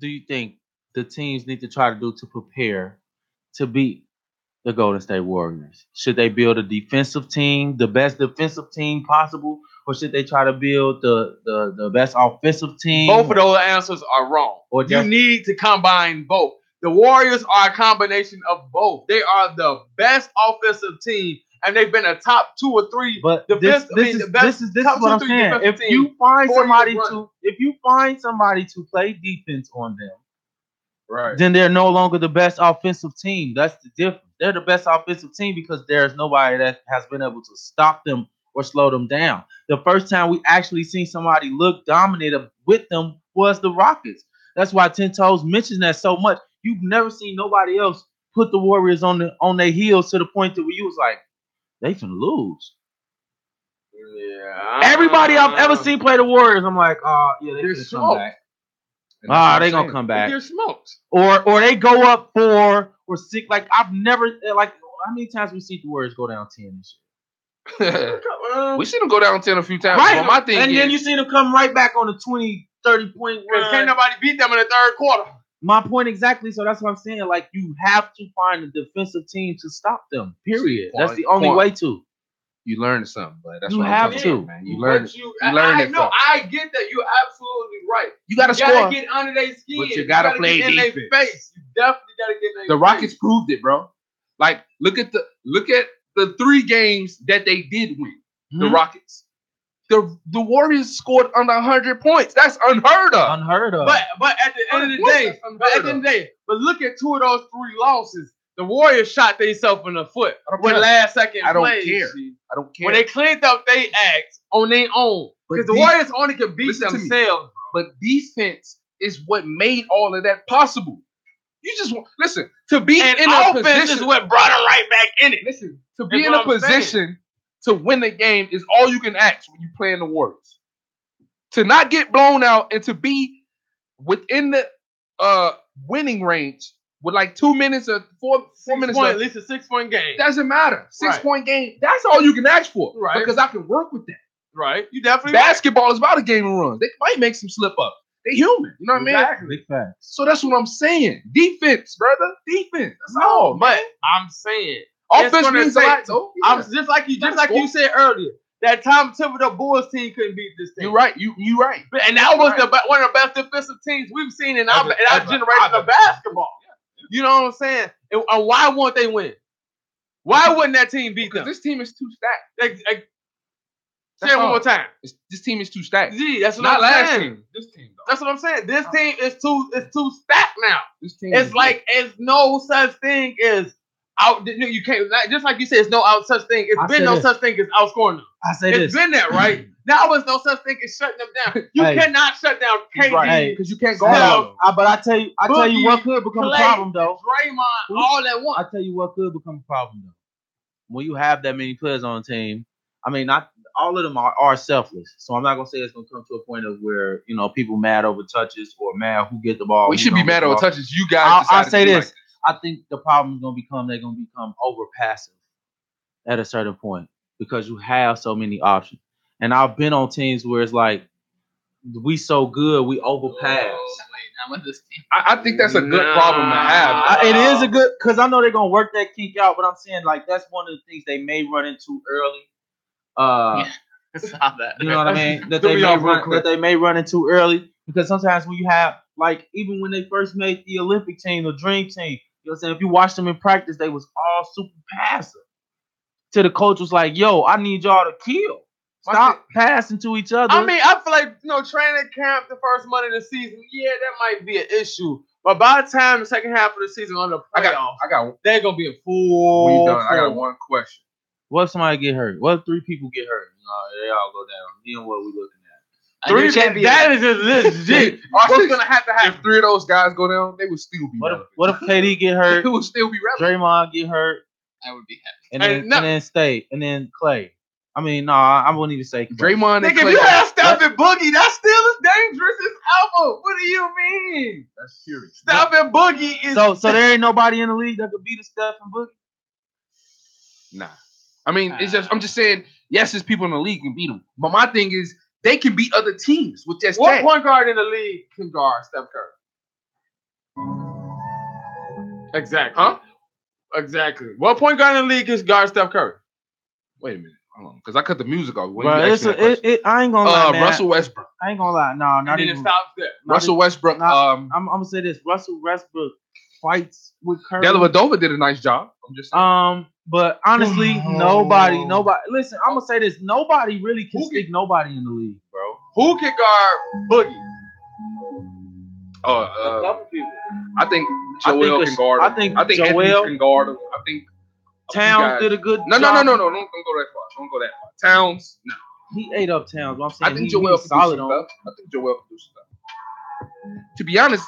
do you think the teams need to try to do to prepare to beat the Golden State Warriors? Should they build a defensive team, the best defensive team possible, or should they try to build the best offensive team? Both of those answers are wrong. Or You just- need to combine both. The Warriors are a combination of both. They are the best offensive team, and they've been a top 2 or 3. But the this best, I mean, is the best this top is what 2 I'm 3 saying. defensive If you team, find 4 somebody years running. to play defense on them, Right. then they're no longer the best offensive team. That's the difference. They're the best offensive team because there's nobody that has been able to stop them or slow them down. The first time we actually seen somebody look dominant with them was the Rockets. That's why Ten Toes mentioned that so much. You've never seen nobody else put the Warriors on their heels to the point that where you was like, they can lose. Yeah. Everybody I've ever seen play the Warriors, I'm like, yeah, they can come back. They gonna come back. They're smoked. Or they go up 4 or 6. Like I've never how many times we see the Warriors go down 10 this year? We seen them go down 10 a few times. Right. But my thing and then you see them come right back on the 20, 30 point Because run. can't nobody beat them in the third quarter. My point exactly. So that's what I'm saying. Like you have to find a defensive team to stop them. Period. That's the only way to. You learn something, but that's You what have I'm to. about, man. You learn. I that know. stuff. I get that. You're absolutely right. You gotta score. gotta get under their skin. But you gotta play get in their defense. face. You definitely gotta get in their The Rockets proved it, bro. Like, look at the 3 games that they did win. The Rockets. The Warriors scored under 100 points. That's unheard of. Unheard of. But at the end of the day, but look at 2 of those 3 losses. The Warriors shot themselves in the foot with last second I don't plays. care. I don't care. When they cleaned up they acts on their own. Because the Warriors only can beat themselves. But defense is what made all of that possible. You just want to be And in a offense position. is what brought them right back in it. Listen, to be That's in what a I'm saying. position to win the game is all you can ask when you play in the Warriors. To not get blown out and to be within the winning range with like 2 minutes or 4 minutes left. At least a 6-point game. Doesn't matter. 6 Right. point game. That's all you can ask for. Right. Because I can work with that. Right. You definitely Basketball is about a game of runs. They might make some slip up. They human. You know what I mean? Exactly. Big facts. So that's what I'm saying. Defense, brother. Defense. That's all. But Man. I'm saying Offense means a lot, though. I'm just like you said earlier. That Tom Thibodeau Bulls team couldn't beat this team. You're right. You right. And that was one of the best defensive teams we've seen in our generation of basketball. You know what I'm saying? And why won't they win? Why wouldn't that team beat them? This team is too stacked. Say it one more time. This team is too stacked. Gee, that's what Not I'm last saying. team. This team, though. That's what I'm saying. This team is too stacked now. This team It's is like it's no such thing as out. You can't just like you said. It's no out such thing. It's been no such thing as outscoring them. I say It's been that, right? Now there's no such thing as shutting them down. You Hey. cannot shut down KD Because you can't go Steph, out. But I tell you what could become Clay, a problem though. Draymond, all at once. I tell you what could become a problem though. When you have that many players on a team, I mean, not all of them are selfless. So I'm not gonna say it's gonna come to a point of where people mad over touches or mad who get the ball. We who should be don't get mad the over ball. touches. You guys. I'll decided say to do this. like I think the problem is gonna become they're gonna become over passive at a certain point because you have so many options. And I've been on teams where it's like we so good we overpass. I think that's a good problem to have. It is a good because I know they're gonna work that kink out, but I'm saying like that's one of the things they may run into early. Stop that. You know what I mean? That they may run into early, because sometimes when you have, like, even when they first made the Olympic team, the Dream Team, you know what I'm saying? If you watch them in practice, they was all super passive. Till the coach was like, "Yo, I need y'all to kill. Stop passing to each other." I mean, I feel like, training camp the first month of the season, that might be an issue. But by the time the second half of the season on the playoffs, they're gonna be in full. We done. I got one question. What if somebody get hurt? What if 3 people get hurt? They all go down. Then what we looking at? 3 that is just legit. What's gonna have to happen? If 3 of those guys go down, they would still be. What if KD get hurt? It would still be relevant. Draymond get hurt. I would be happy. And then Stay. And then Clay. I mean, I wouldn't even say Clay. Draymond and Nigga, Clay. if you have Steph and Boogie, that's still as dangerous as ever. What do you mean? That's serious. Steph and Boogie is so there ain't nobody in the league that could beat a Steph and Boogie? Nah. I mean, I'm just saying, yes, there's people in the league can beat them. But my thing is, they can beat other teams with that What stat. point guard in the league can guard Steph Curry? Exactly. Huh? Exactly. What point guard in the league can guard Steph Curry? Wait a minute. Hold on. Because I cut the music off. Bro, I ain't gonna lie, man. Russell Westbrook. I ain't gonna lie. No, not even. It stops there. Russell Westbrook. I'm gonna say this. Russell Westbrook fights with Curry. Dellavedova did a nice job. I'm just saying. But honestly, nobody. Listen, I'm gonna say this. Nobody really can stick nobody in the league, bro. Who can guard Boogie? A couple people. I think Joel can guard him. I think Joel Anthony can guard him. I think Towns did a good No. job. Don't go that far. Don't go that far. Towns, no. He ate up Towns. But I'm saying I think he Joel can solid do on. stuff. I think Joel can do stuff. To be honest,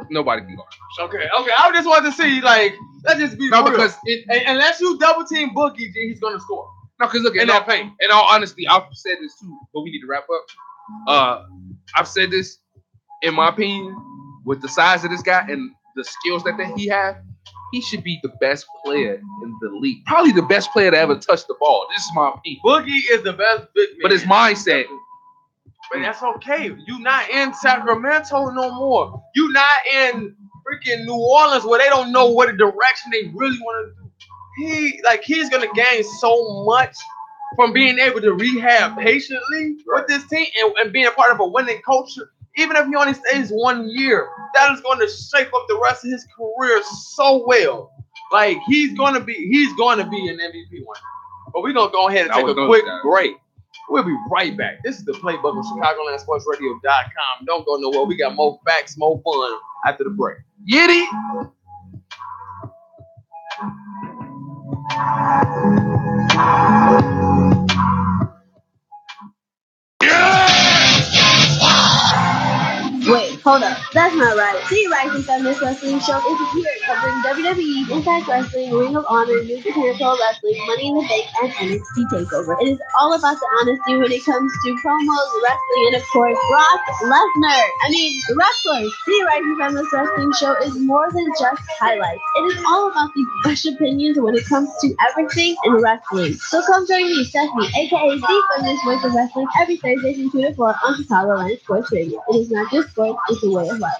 nobody can guard him. Okay. I just wanted to see, like, let's just be real. Because unless you double team Boogie, then he's gonna score. No, because look, in that paint. In all honesty, I've said this too, but we need to wrap up. I've said this, in my opinion, with the size of this guy and the skills that he has, he should be the best player in the league. Probably the best player to ever touch the ball. This is my opinion. Boogie is the best big man. But his mindset. But that's okay. You not in Sacramento no more. You not in freaking New Orleans where they don't know what direction they really want to do. He's gonna gain so much from being able to rehab patiently with this team and being a part of a winning culture. Even if he only stays 1 year, that is going to shape up the rest of his career so well. Like he's gonna be an MVP one. But we're gonna go ahead and take a quick break. We'll be right back. This is the Playbook on ChicagolandSportsRadio.com. Don't go nowhere. We got more facts, more fun after the break. Yiddy! Wait, hold up. That's not right. See Rising Feminist Wrestling Show is here covering WWE, Impact Wrestling, Ring of Honor, New Japan Pro Wrestling, Money in the Bank, and NXT TakeOver. It is all about the honesty when it comes to promos, wrestling, and of course, Brock Lesnar. The wrestlers. See Rising Feminist Wrestling Show is more than just highlights. It is all about the fresh opinions when it comes to everything in wrestling. So come join me, Stephanie, aka the feminist voice of wrestling, every Thursday from 2 to 4 on Chicagoland Sports Radio. It is not just sports, it's a way of life.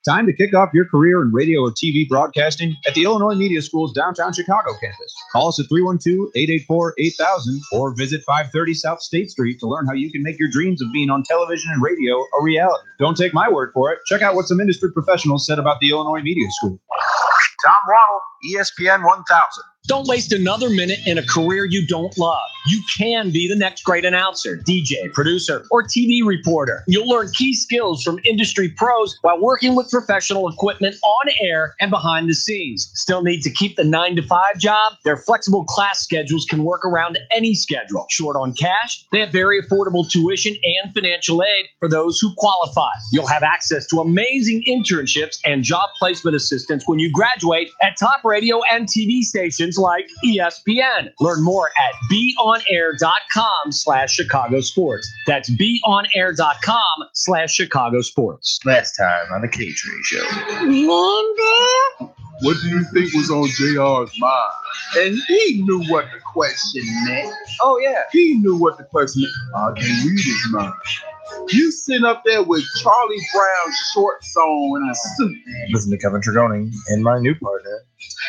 Time to kick off your career in radio or TV broadcasting at the Illinois Media School's downtown Chicago campus. Call us at 312-884-8000 or visit 530 South State Street to learn how you can make your dreams of being on television and radio a reality. Don't take my word for it. Check out what some industry professionals said about the Illinois Media School. Tom Waddle, ESPN 1000. Don't waste another minute in a career you don't love. You can be the next great announcer, DJ, producer, or TV reporter. You'll learn key skills from industry pros while working with professional equipment on air and behind the scenes. Still need to keep the 9-to-5 job? Their flexible class schedules can work around any schedule. Short on cash? They have very affordable tuition and financial aid for those who qualify. You'll have access to amazing internships and job placement assistance when you graduate at top radio and TV stations like ESPN. Learn more at beonair.com/Chicago Sports. That's beonair.com/Chicago Sports. Last time on the K-Train Show. What do you think was on JR's mind? And he knew what the question meant. Oh, yeah. He knew what the question meant. I can read his mind. You sitting up there with Charlie Brown's shorts on and a suit. Listen to Kevin Trigoni and my new partner.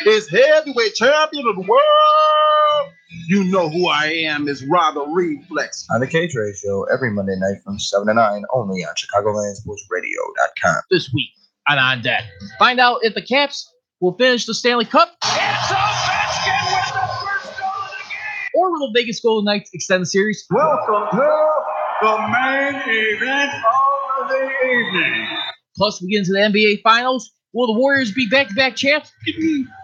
Is heavyweight champion of the world, You know who I am is Rather Reflex. On the K-Trade Show every Monday night from 7 to 9 only on ChicagolandSportsRadio.com. This week on Deck. Find out if the Caps will finish the Stanley Cup. Or will the Vegas Golden Knights extend the series? Welcome to the main event of the evening. Plus, we get into the NBA Finals. Will the Warriors be back-to-back champs?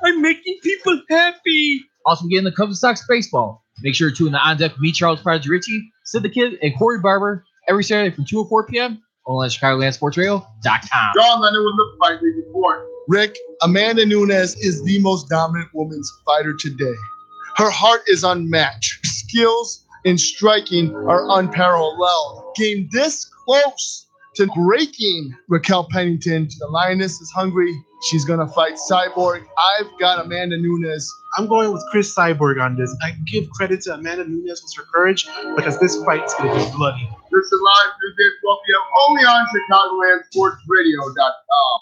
I'm making people happy. Also, we get into Cubs and Sox baseball. Make sure to tune in On Deck with me, Charles Prodigy Ritchie, Sid the Kid, and Corey Barber every Saturday from 2 to 4 p.m. only at ChicagolandSportsRadio.com. John Lennon with the fight report. Rick, Amanda Nunes is the most dominant women's fighter today. Her heart is unmatched. Skills in striking are unparalleled. Game this close to breaking Raquel Pennington. The Lioness is hungry. She's going to fight Cyborg. I've got Amanda Nunes. I'm going with Chris Cyborg on this. I give credit to Amanda Nunes with her courage because this fight's going to be bloody. This is live Tuesday at 12 p.m. only on ChicagolandSportsRadio.com.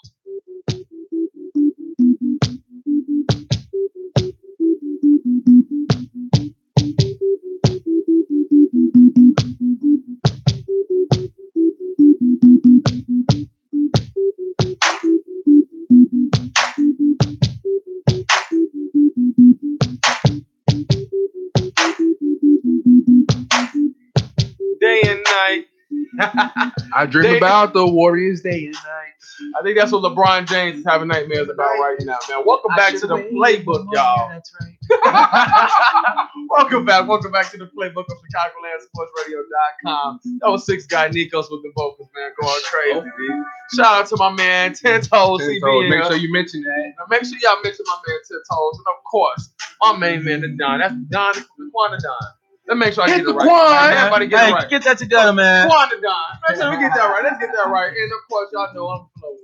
Day and night. I dream about the Warriors day and night. I think that's what LeBron James is having nightmares about right now, man. Welcome back to the Playbook, y'all. That's right. Welcome back to the Playbook of ChicagolandSportsRadio.com. That was 6 guy Nikos with the vocals, man, going crazy, dude. Shout out to my man, 10 Toes. Make sure you mention that. Now, make sure y'all mention my man, 10 Toes. And of course, my main man, the Don. That's Don, the Quantez Don. Let's make sure I get it right. Everybody get it right. Get that together, man. Quantez Don. Make sure we get that right. Let's get that right. And of course, y'all know I'm floating.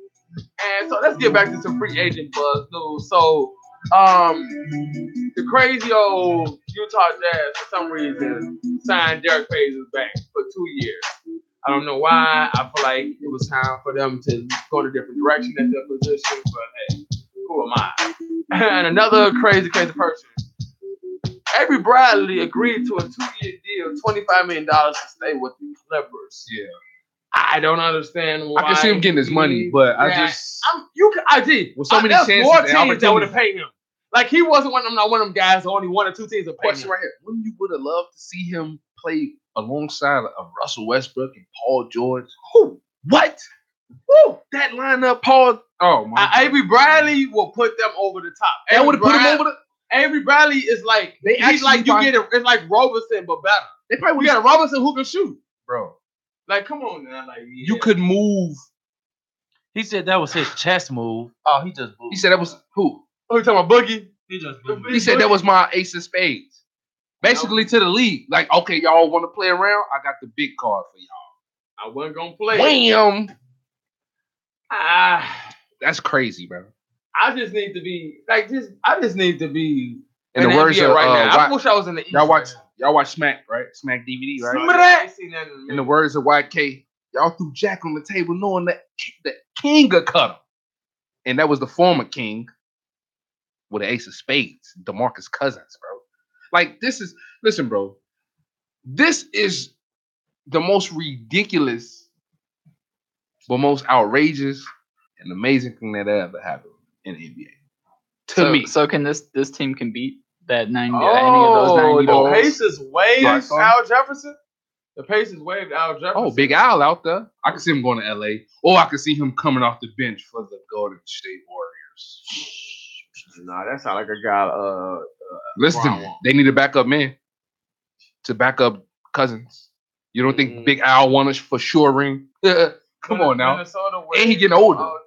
And so let's get back to some free agent buzz news. So, the crazy old Utah Jazz, for some reason, signed Derek Favors back for 2 years. I don't know why. I feel like it was time for them to go in a different direction at their position. But hey, who am I? And another crazy person. Avery Bradley agreed to a 2-year deal, $25 million to stay with the Clippers. Yeah. I don't understand why. I can see him getting his money, but I did. With so many chances, more teams that would have paid him. Like he wasn't one of them guys. Only 1 or 2 teams that paid Question him. right here: wouldn't you would have loved to see him play alongside of Russell Westbrook and Paul George? Who? What? Woo! That lineup, Paul. Oh my! Avery Bradley will put them over the top. That would have put him over the. Avery Bradley is like he's like it's like Robertson but better. They probably got a Robertson who can shoot, bro. Like come on now, like you could move. He said that was his chest move. Oh, he just moved. He said that was who? Oh, you talking about Boogie? He said that was my ace of spades. Basically to the league. Like, okay, y'all want to play around? I got the big card for y'all. I wasn't gonna play. Wham! That's crazy, bro. I just need to be like this. I just need to be in the words of right now. I wish I was in the East. Y'all watch Smack, right? Smack DVD, right? In the words of YK, y'all threw Jack on the table knowing that the king would cut him. And that was the former king with an ace of spades, DeMarcus Cousins, bro. Like, listen, bro. This is the most ridiculous, but most outrageous and amazing thing that ever happened in the NBA. To me. So can this team can beat that 90? Any of those 90 the goals? Pacers waived Al Jefferson. The Pacers waived Al Jefferson. Oh, Big Al out there. I can see him going to LA, or I can see him coming off the bench for the Golden State Warriors. Nah, that sounds like a guy. Listen, they need a backup man to back up Cousins. You don't think Big Al won us for sure ring? Come on now. And he getting older. Yeah.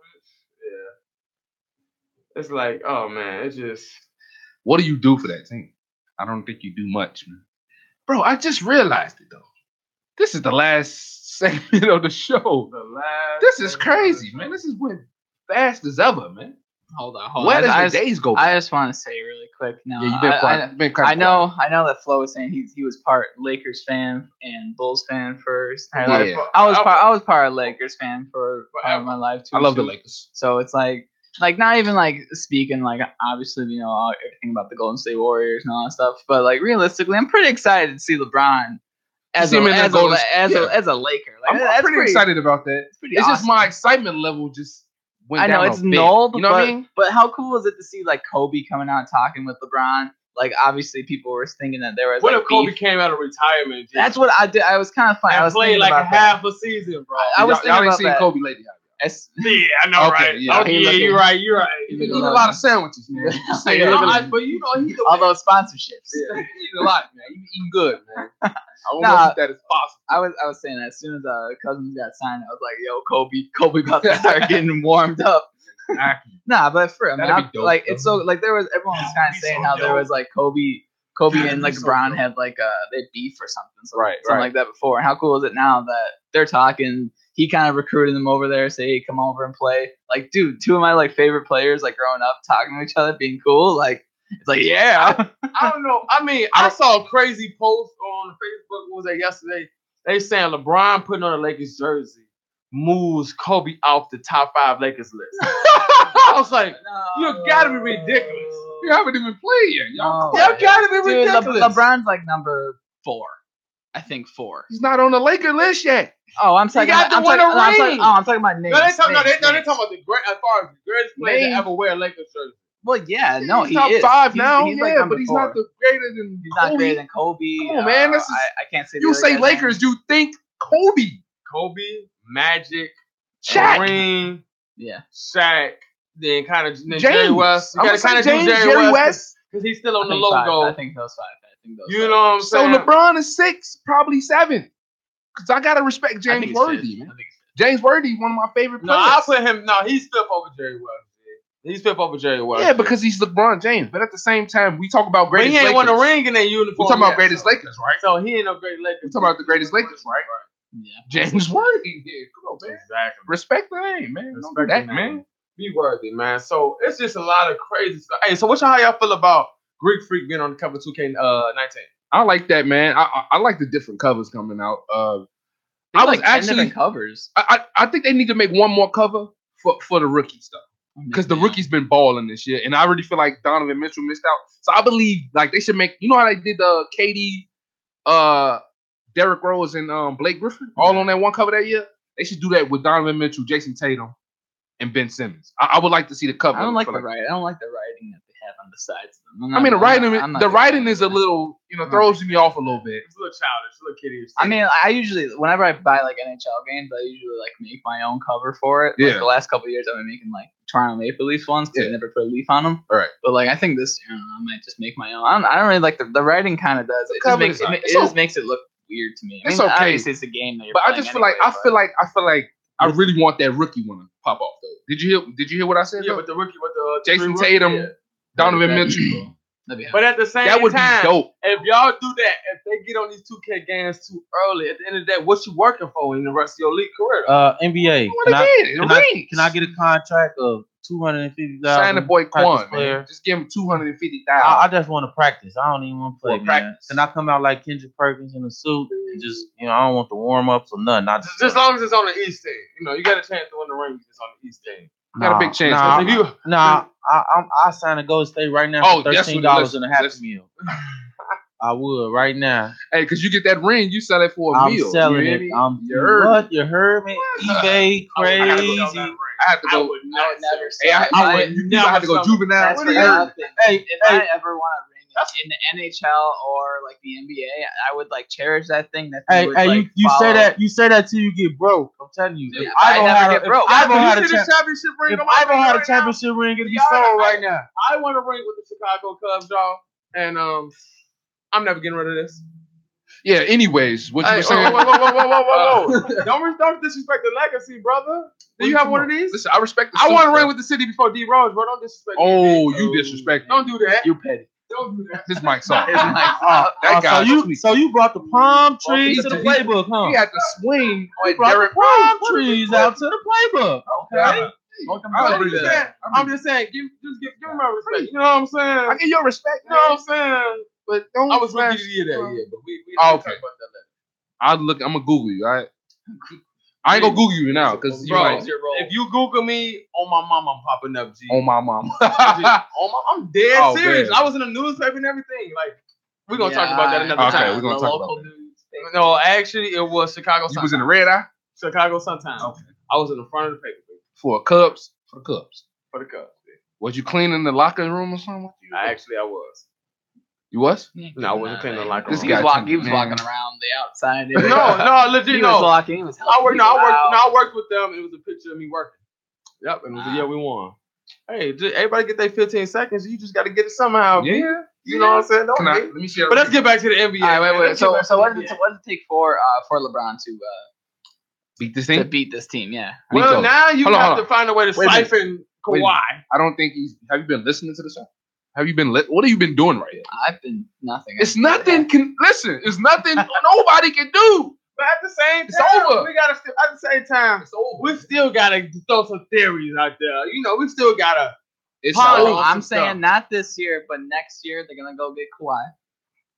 It's like, oh man, it's just. What do you do for that team? I don't think you do much, man. Bro, I just realized it though. This is the last segment of the show. This is crazy, man. This is went fast as ever, man. Hold on. Where does the days go? I just want to say really quick. Now, yeah, you've been quiet. I know that Flo was saying he was part Lakers fan and Bulls fan first. I was part Lakers fan for part of my life too. I love the Lakers. So it's like like not even like speaking like obviously everything about the Golden State Warriors and all that stuff, but like realistically, I'm pretty excited to see LeBron as a Laker. Like, I'm pretty excited about that. It's just my excitement level just went down. I know it's null, you know what I mean? But how cool is it to see like Kobe coming out and talking with LeBron? Like obviously people were thinking that there was. What like, if Kobe came out of retirement? Dude? That's what I did. I was kind of fine. I was played like a half a season, bro. I was thinking about that. Kobe lately. Yeah, I know, right? Yeah, you're right. He eat a lot of sandwiches, man. But you know, he's all those sponsorships. Yeah, he eat a lot, man. He eating good, man. I don't Nah, know if that is possible. I was saying that as soon as Cousins got signed, I was like, yo, Kobe about to start getting warmed up. Nah, but for like it's so like there was everyone was kind of saying how there was like Kobe and like LeBron had like they beef or something like that before. And how cool is it now that they're talking? He kind of recruited them over there, say, hey, come over and play. Like, dude, two of my like favorite players, like growing up, talking to each other, being cool. Like, it's like, yeah. I don't know. I mean, I saw a crazy post on Facebook. What was that yesterday? They saying LeBron putting on a Lakers jersey moves Kobe off the top 5 Lakers list. I was like, you gotta be ridiculous. You haven't even played yet. Y'all gotta be ridiculous. LeBron's like number 4. I think 4. He's not on the Laker list yet. Oh, I'm talking about I'm talking about names. No, they're talking about the great as far as the greatest player to ever wear a Lakers jersey. Well, yeah, no, he's top 5 now. He's like but he's 4. Not the greater than He's Kobe. not greater than Kobe. Come on, man. I can't say. You say Lakers, you think Kobe. Kobe, Magic, Shaq. Kareem, Shaq, then kind of Jerry West. You gotta kind of do Jerry West because he's still on the logo. I think those 5. You know what I'm saying? So LeBron is 6, probably 7. Because I gotta respect James Worthy, man. James Worthy, one of my favorite players. No, I'll put him. No, he's 5th over Jerry West. He's 5th over Jerry West. Yeah, because he's LeBron James. But at the same time, we talk about greatest Lakers. He ain't won a ring in that uniform. We're talking about greatest Lakers, right? So he ain't no great Lakers. We're talking about the greatest Lakers, right? Yeah. James Worthy. Yeah, come on, man. Exactly. Respect the name, man. Respect don't do that, man. Be worthy, man. So it's just a lot of crazy stuff. Hey, so how y'all feel about Greek Freak being on the cover 2K19? I like that, man. I like the different covers coming out. I was actually covers. I think they need to make one more cover for the rookie stuff because the rookie's been balling this year, and I already feel like Donovan Mitchell missed out. So I believe like they should make. You know how they did the KD, Derrick Rose, and Blake Griffin all on that one cover that year. They should do that with Donovan Mitchell, Jason Tatum, and Ben Simmons. I would like to see the cover. I don't like the writing. I don't like the writing that they have on the sides of them. I mean, the writing is a little, throws me off a little bit. It's a little childish, a little kiddie. I mean, I usually, whenever I buy like NHL games, I usually like make my own cover for it. Like, the last couple of years, I've been making like Toronto Maple Leafs ones because I never put a leaf on them. All right. But like, I think this year, I might just make my own. I don't really like the writing. Kind of does. It just makes it look weird to me. I mean, it's okay. Obviously, it's a game that you're but playing. I just feel like I really want that rookie one to pop off though. Did you hear what I said? Yeah, with the rookie, with the Jason Tatum, Donovan Mitchell. But at the same time, that would be dope. If y'all do that, if they get on these 2K games too early, at the end of the day, what you working for in the rest of your league career? NBA. Can I get a contract of $250,000? Sign the boy Quan, man. Just give him $250,000. I just want to practice. I don't even want to play, man. Can I come out like Kendrick Perkins in a suit and just, I don't want the warm ups or nothing. Just as long as it's on the East team, you got a chance to win the ring. It's on the East team. You got a big chance. I sign a Golden State right now for $13 and a half meal. I would right now. Hey, because you get that ring, you sell it for a meal. I'm selling it. You heard me? eBay crazy. I have to go. I would you never have to go juvenile. If I ever want a ring in the NHL or like the NBA, I would like cherish that thing. You say that till you get broke. I'm telling you. If I never get broke. If Ivo had a championship ring, it'd be sold right now. I want a ring with the Chicago Cubs, y'all, and I'm never getting rid of this. Yeah. Anyways, what you were saying? Whoa. Don't disrespect the legacy, brother. Do you have one of these? Listen, I respect. I want to ring with the city before D Rose, bro. Don't disrespect. You disrespect. Don't do that. You petty. Don't do that. This mic's off. That guy. So you brought the palm trees to the playbook, huh? He had to swing on Derek palm trees out to the playbook. Okay. I'm just saying, give him my respect. You know what I'm saying? I give your respect. You know what I'm saying? But don't. I was rookie of the year that year, but we okay. I'm gonna Google you. All right. I ain't gonna Google you now because bro, if you Google me, on my mom, I'm popping up. G. On my mom. I'm dead Oh, serious. man. I was in the newspaper and everything. Like, we're gonna talk about that another time. We're gonna talk about that. No, actually, it was Chicago Sun. You was in the red eye? Chicago Sun-Times. Okay. I was in the front of the paper. For Cubs? For the Cubs. For the Cubs. Yeah. Was you cleaning the locker room or something? I was. You was? No, I wasn't cleaning the locker room. He was walking around the outside. No, legit. He was walking. He was I worked with them. It was a picture of me working. Yep, and it was a we won. Hey, everybody get their 15 seconds. You just got to get it somehow. Yeah. You know what I'm saying? Let me see. But let's get back to the NBA. All right, wait. So what did it take for LeBron to beat this team? To beat this team, yeah. Well, now you have to find a way to siphon Kawhi. I don't think he's. Have you been listening to the show? Have you been? What have you been doing right here? I've been nothing. It's nothing. Listen, it's nothing. Nobody can do. But at the same time, it's over. We gotta still. At the same time, it's over. We still gotta throw some theories out there. You know, we still gotta. I'm saying not this year, but next year they're gonna go get Kawhi.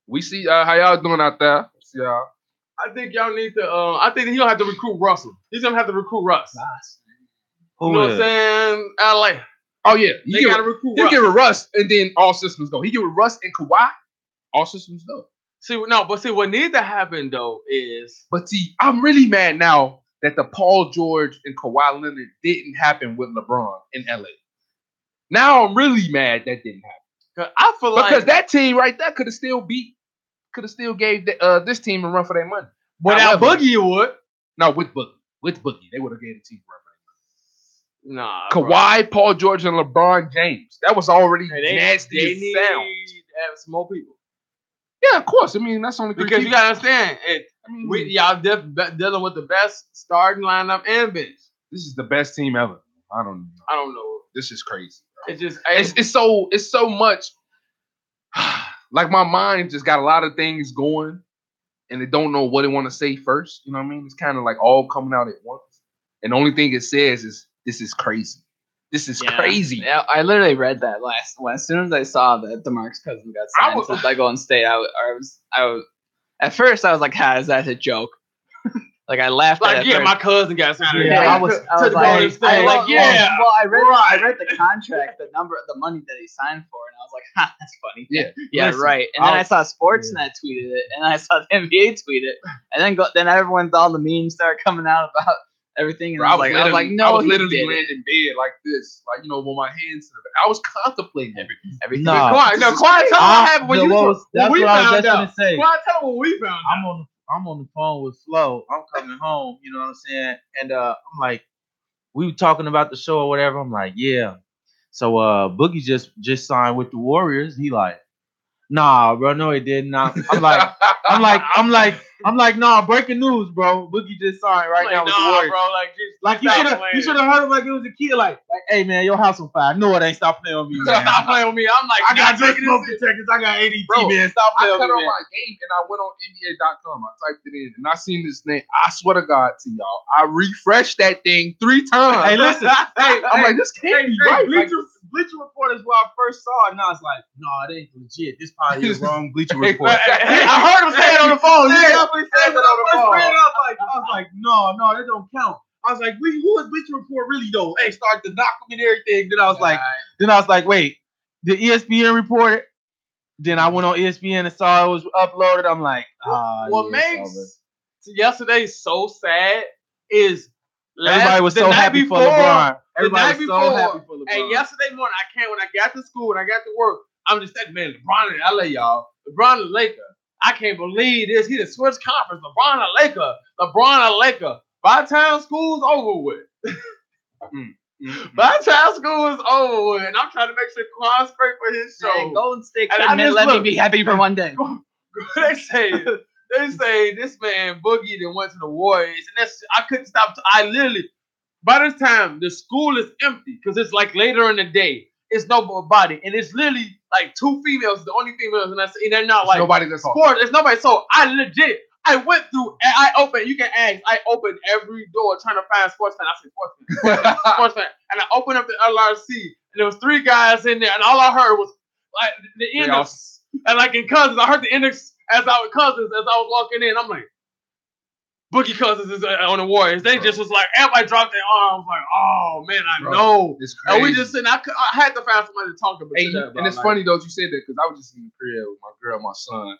We see how y'all doing out there. See y'all. I think y'all need to. I think he don't have to recruit Russell. He's gonna have to recruit Russ. Nice. You know what I'm saying? LA. Oh yeah, They gotta recruit. You get with Russ, and then all systems go. He get with Russ and Kawhi, all systems go. See, what needs to happen though is. But see, I'm really mad now that the Paul George and Kawhi Leonard didn't happen with LeBron in LA. Now I'm really mad that didn't happen. I feel like because that team right there could have still gave this team a run for their money. Without Boogie, you would. No, with Boogie, they would have gave the team a run for their money. Nah, Kawhi, bro. Paul George, and LeBron James. That was already nasty They as need sound. to have some more people. Yeah, of course. I mean, that's only three because people. You gotta understand, y'all dealing with the best starting lineup and bench. This is the best team ever. I don't know. This is crazy. It's just it's so much. Like my mind just got a lot of things going, and they don't know what they want to say first. You know what I mean? It's kind of like all coming out at once, and the only thing it says is this is crazy. This is crazy. Yeah, I literally read that as soon as I saw that DeMarcus Cousins got signed to Golden State. I was at first I was like, "Ha, is that a joke?" Like I laughed. Like my cousin got signed. Yeah, I was like, I read the contract, the money that he signed for, and I was like, "Ha, that's funny." Yeah, right. And then I saw Sportsnet tweeted it, and I saw the NBA tweet it, and then all the memes started coming out about everything, and Bro, I was like, "No, I was literally laying in bed like this, like with my hands. I was contemplating everything. No, Quiet, tell me what happened when we found out. Quiet, tell me what we found out. I'm on the phone with Flo. I'm coming home, you know what I'm saying? And I'm like, we were talking about the show or whatever. I'm like, yeah. So Boogie just signed with the Warriors. He like, nah, bro, no, he didn't. Nah. I'm like, nah, breaking news, bro. Boogie just signed now with the Warriors. Bro, you should have heard him like it was a kid. Like, hey man, your house on fire. No, it ain't. Stop playing with me, man. Stop playing with me. I'm like, I got just smoke detectors. I got ADT, bro, man. Stop playing with me, I cut on man. my game and I went on NBA.com. I typed it in and I seen this name. I swear to God to y'all, I refreshed that thing 3 times. Hey, listen. I'm like, this can't be right. Bleacher Report is where I first saw it. Now it's like, no, it ain't legit. This probably is wrong Bleacher Report. I heard him say it on the phone. He definitely said it on the phone. I was like, no, that don't count. I was like, who is Bleacher Report really though? Hey, started to knock him and everything. Then I was like, wait, did ESPN report it? Then I went on ESPN and saw it was uploaded. I'm like, what makes yesterday so sad is everybody was so happy for LeBron. Everybody was so happy for LeBron. And yesterday morning, when I got to school and I got to work, I'm just saying, man, LeBron in LA, y'all. LeBron the Laker. I can't believe this. He the switch conference. LeBron a Laker. LeBron a Laker. By the time school's over with. By the time school is over with, and I'm trying to make sure Quantez straight for his show. Hey, Golden State couldn't let me be happy for one day. They say this man Boogie then went to the Warriors, and I couldn't stop. I literally, by this time, the school is empty because it's like later in the day. It's nobody, and it's literally like 2 females, the only females, and they're not like nobody that's sports. There's nobody. So I went through, and I opened. You can ask. I opened every door trying to find sports fan. I said sports fan, and I opened up the LRC, and there was 3 guys in there, and all I heard was like the index, and like in Cousins, I heard the index as I was walking in. I'm like, Boogie Cousins is on the Warriors. They just was like, everybody dropped their arms, like, oh man, I know. It's crazy. And we just sitting. I had to find somebody to talk about. And it's funny though you said that because I was just in the crib with my girl, my son,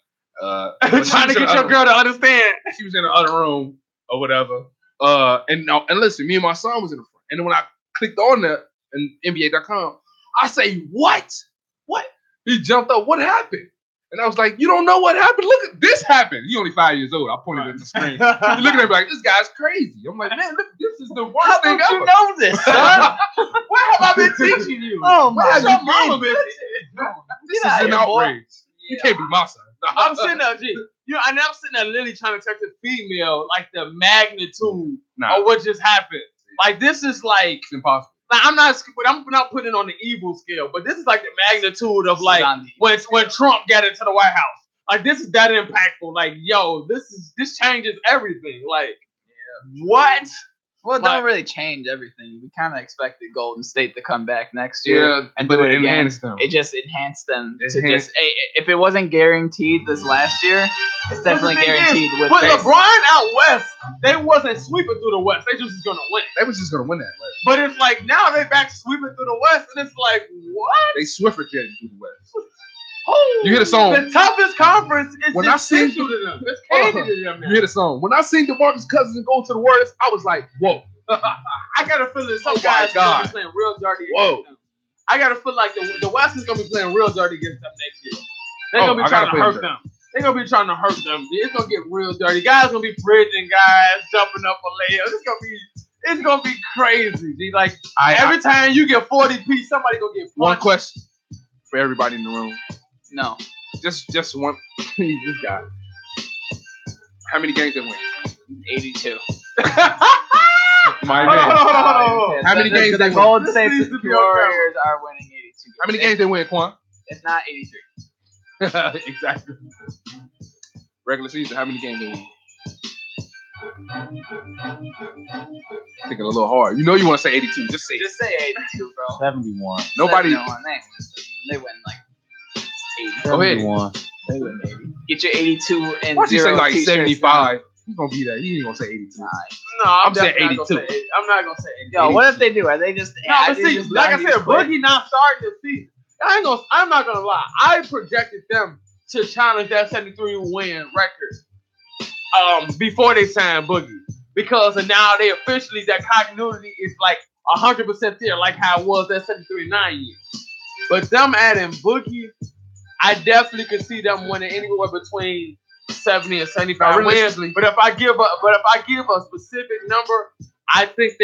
trying to get your girl to understand. She was in the other room or whatever. And listen, me and my son was in the front. And then when I clicked on that and NBA.com, I say, what? What? He jumped up. What happened? And I was like, you don't know what happened? Look at this happened. He only 5 years old. I pointed at the screen. He's looking at me like, this guy's crazy. I'm like, man, look, this is the worst thing ever. You know this, son? Where have I been teaching you? Oh, my Where's your God. mama been? This is an outrage. You can't be my son. I'm sitting there, G. And I'm sitting there literally trying to text a female like the magnitude of what just happened. Like this is like it's impossible. Like, I'm not putting it on the evil scale, but this is like the magnitude of like when Trump got into the White House. Like this is that impactful. Like, yo, this changes everything. Like, what? Well, it don't really change everything. We kind of expected Golden State to come back next year and but do it it again. enhanced them. It just enhanced them to just. If it wasn't guaranteed this last year, it's definitely guaranteed with. But LeBron out west, they wasn't sweeping through the West. They just was gonna win. They was just gonna win that. Right? But it's like now they back sweeping through the West, and it's like what? They Swiffer jetted through the West. You hear the song? The toughest conference is when I seen to them. It's catered to them. You hear the song? When I seen DeMarcus Cousins go to the Warriors, I was like, whoa. I got a feeling some guys gonna be playing real dirty against them. I got to feel like the West is gonna be playing real dirty against them next year. They're gonna be trying to hurt them. They're gonna be trying to hurt them. It's gonna get real dirty. Guys gonna be bridging guys, jumping up a layup. It's gonna be crazy. G. Like every time you get 40 piece, somebody gonna get punched. One question for everybody in the room. No. Just one. Please, this guy. How many games they win? 82. My man. How many games they win? The Golden State Warriors are winning 82. How many games they win, Quan? It's not 83. Exactly. Regular season, how many games they win? Thinking a little hard. You know you want to say 82. Just say 82, bro. 71. Nobody. They win like 80. Go ahead. 71. They win, baby. Get your 82 and Why don't you 0 say like t-shirts 75? He's gonna be that. He ain't gonna say 82. No, I'm saying 82. I'm not gonna say 82. Yo, what if they do? Are they just? No, but see, like I said, Boogie not starting the season. I'm not gonna lie. I projected them to challenge that 73-win record before they signed Boogie, because now they officially that continuity is like 100% there, like how it was that 73-9 year. But them adding Boogie, I definitely could see them winning anywhere between 70 and 75 wins. But if I give a specific number, I think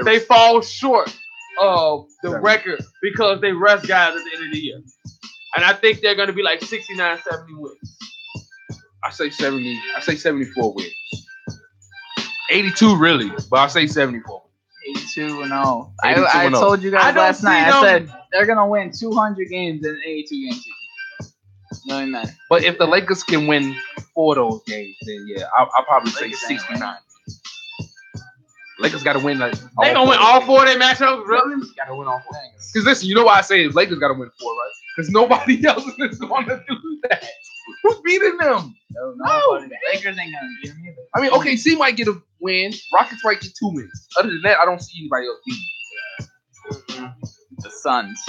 they fall short of the record because they rest guys at the end of the year. And I think they're going to be like 69, 70 wins. I say 70. I say 74 wins. 82 really, but I say 74. 82 and 0. I told you guys last night. I said they're going to win 200 games in an 82-game season. Knowing that. But if the Lakers can win 4 of those games, then yeah, I'll probably say 69. Lakers got to win. They gonna win all 4 of their matchups, really? Got to win all 4. Because listen, you know why I say Lakers got to win 4, right? Because nobody else is going to do that. Who's beating them? No. Lakers ain't gonna beat them either. I mean, OKC might get a win. Rockets might get 2 wins. Other than that, I don't see anybody else beating. The Suns.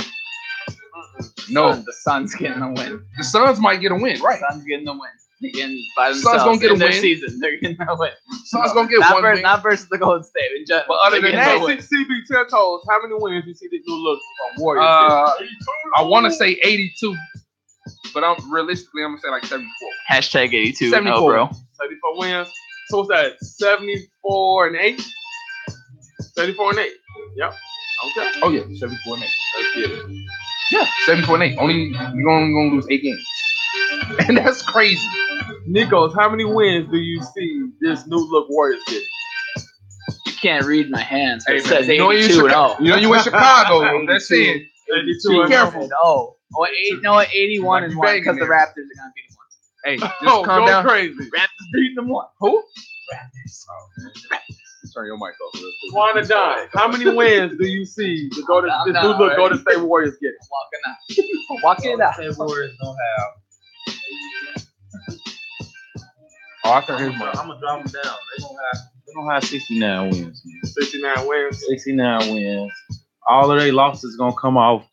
No, the Suns getting a win. The Suns might get a win, right? The Suns getting a win. Again, by Suns themselves gonna get a in their win. season. They're getting a win. Suns gonna get one win. Not versus the Golden State in general. But other than that, CB tell toes, how many wins you see this new look from Warriors? I want to say 82, but realistically I'm gonna say like 74. Hashtag 82. 74, bro. 74 wins. So what's that? 74 and 8. 74 and 8. Yep. Okay. Oh yeah, 74 and 8. Let's get it. Yeah, 74 and 8. Only we're gonna lose 8 games, and that's crazy. Nikos, how many wins do you see this new look Warriors getting? You can't read my hands. But Hey, it says man, you know 82 and 0. You know you in Chicago. That's it. 82 Be and careful. Oh, 81 and 1 because the Raptors are gonna beat them once. Hey, just calm down. Crazy. Raptors beating them once. Who? Raptors. Turn your mic off. Juan and Don, how many wins do you see the Golden State Warriors getting? Walking out. State Warriors don't have. Oh, I can hear my. I'm gonna drop them down. They don't have 69 wins. Man. 69 wins. 69 wins. All of their losses gonna come off.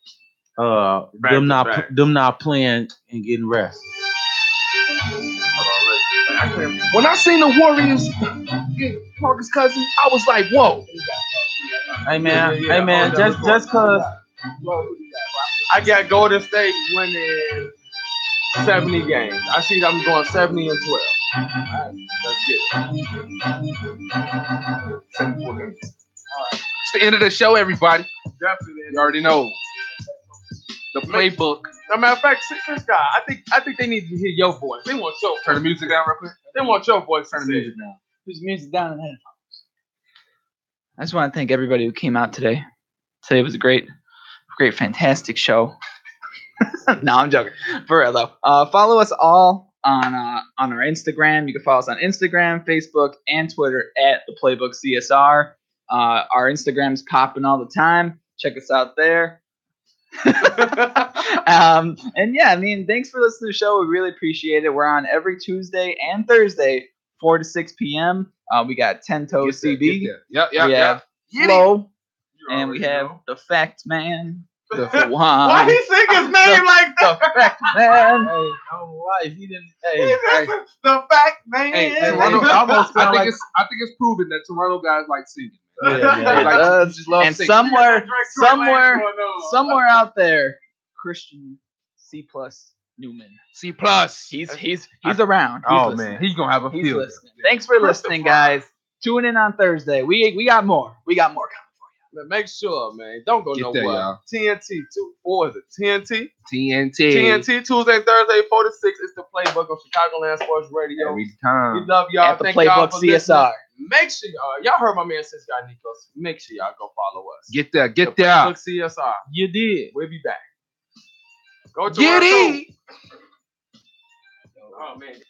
Them not playing and getting rest. When I seen the Warriors get Marcus Cousins, I was like, whoa. Hey man, just cause I got Golden State winning 70 games. I see them going 70 and 12. All right, let's get it. 74 games. It's the end of the show, everybody. Definitely. You already know. The playbook. As a matter of fact, this guy, I think they need to hear your voice. They want your voice. Turn the music down real quick. They want your voice. Turn the music down. Whose music down in headphones? I just want to thank everybody who came out today. Today was a great, fantastic show. No, I'm joking. For real though. Follow us all on our Instagram. You can follow us on Instagram, Facebook, and Twitter at the Playbook CSR. Our Instagram's popping all the time. Check us out there. And yeah, I mean, thanks for listening to the show. We really appreciate it. We're on every Tuesday and Thursday, 4 to 6 p.m. We got 10 Toes CB. Yep. We have Flo, and we have the Fact Man. The one. Why he sing his name like that? The Fact Man. Hey, I'm life. He didn't. The Fact Man. Hey, Toronto, I think it's proven that Toronto guys like singing. Yeah. And somewhere out there, Christian C+ Newman. C+. He's around. He's gonna have a field. Listening. Thanks for listening, guys. Tune in on Thursday. We got more. We got more coming. But make sure, man, don't go nowhere. Y'all. TNT, or is it TNT? TNT. Tuesday and Thursday, 4 to 6. It's the Playbook of Chicagoland Sports Radio. Every time. We love y'all. At the Thank Playbook y'all for CSR. listening. Make sure y'all heard my man Sis Guy Nikos. Make sure y'all go follow us. Get there. The Playbook CSR. You did. We'll be back. Go to Get it. Oh man.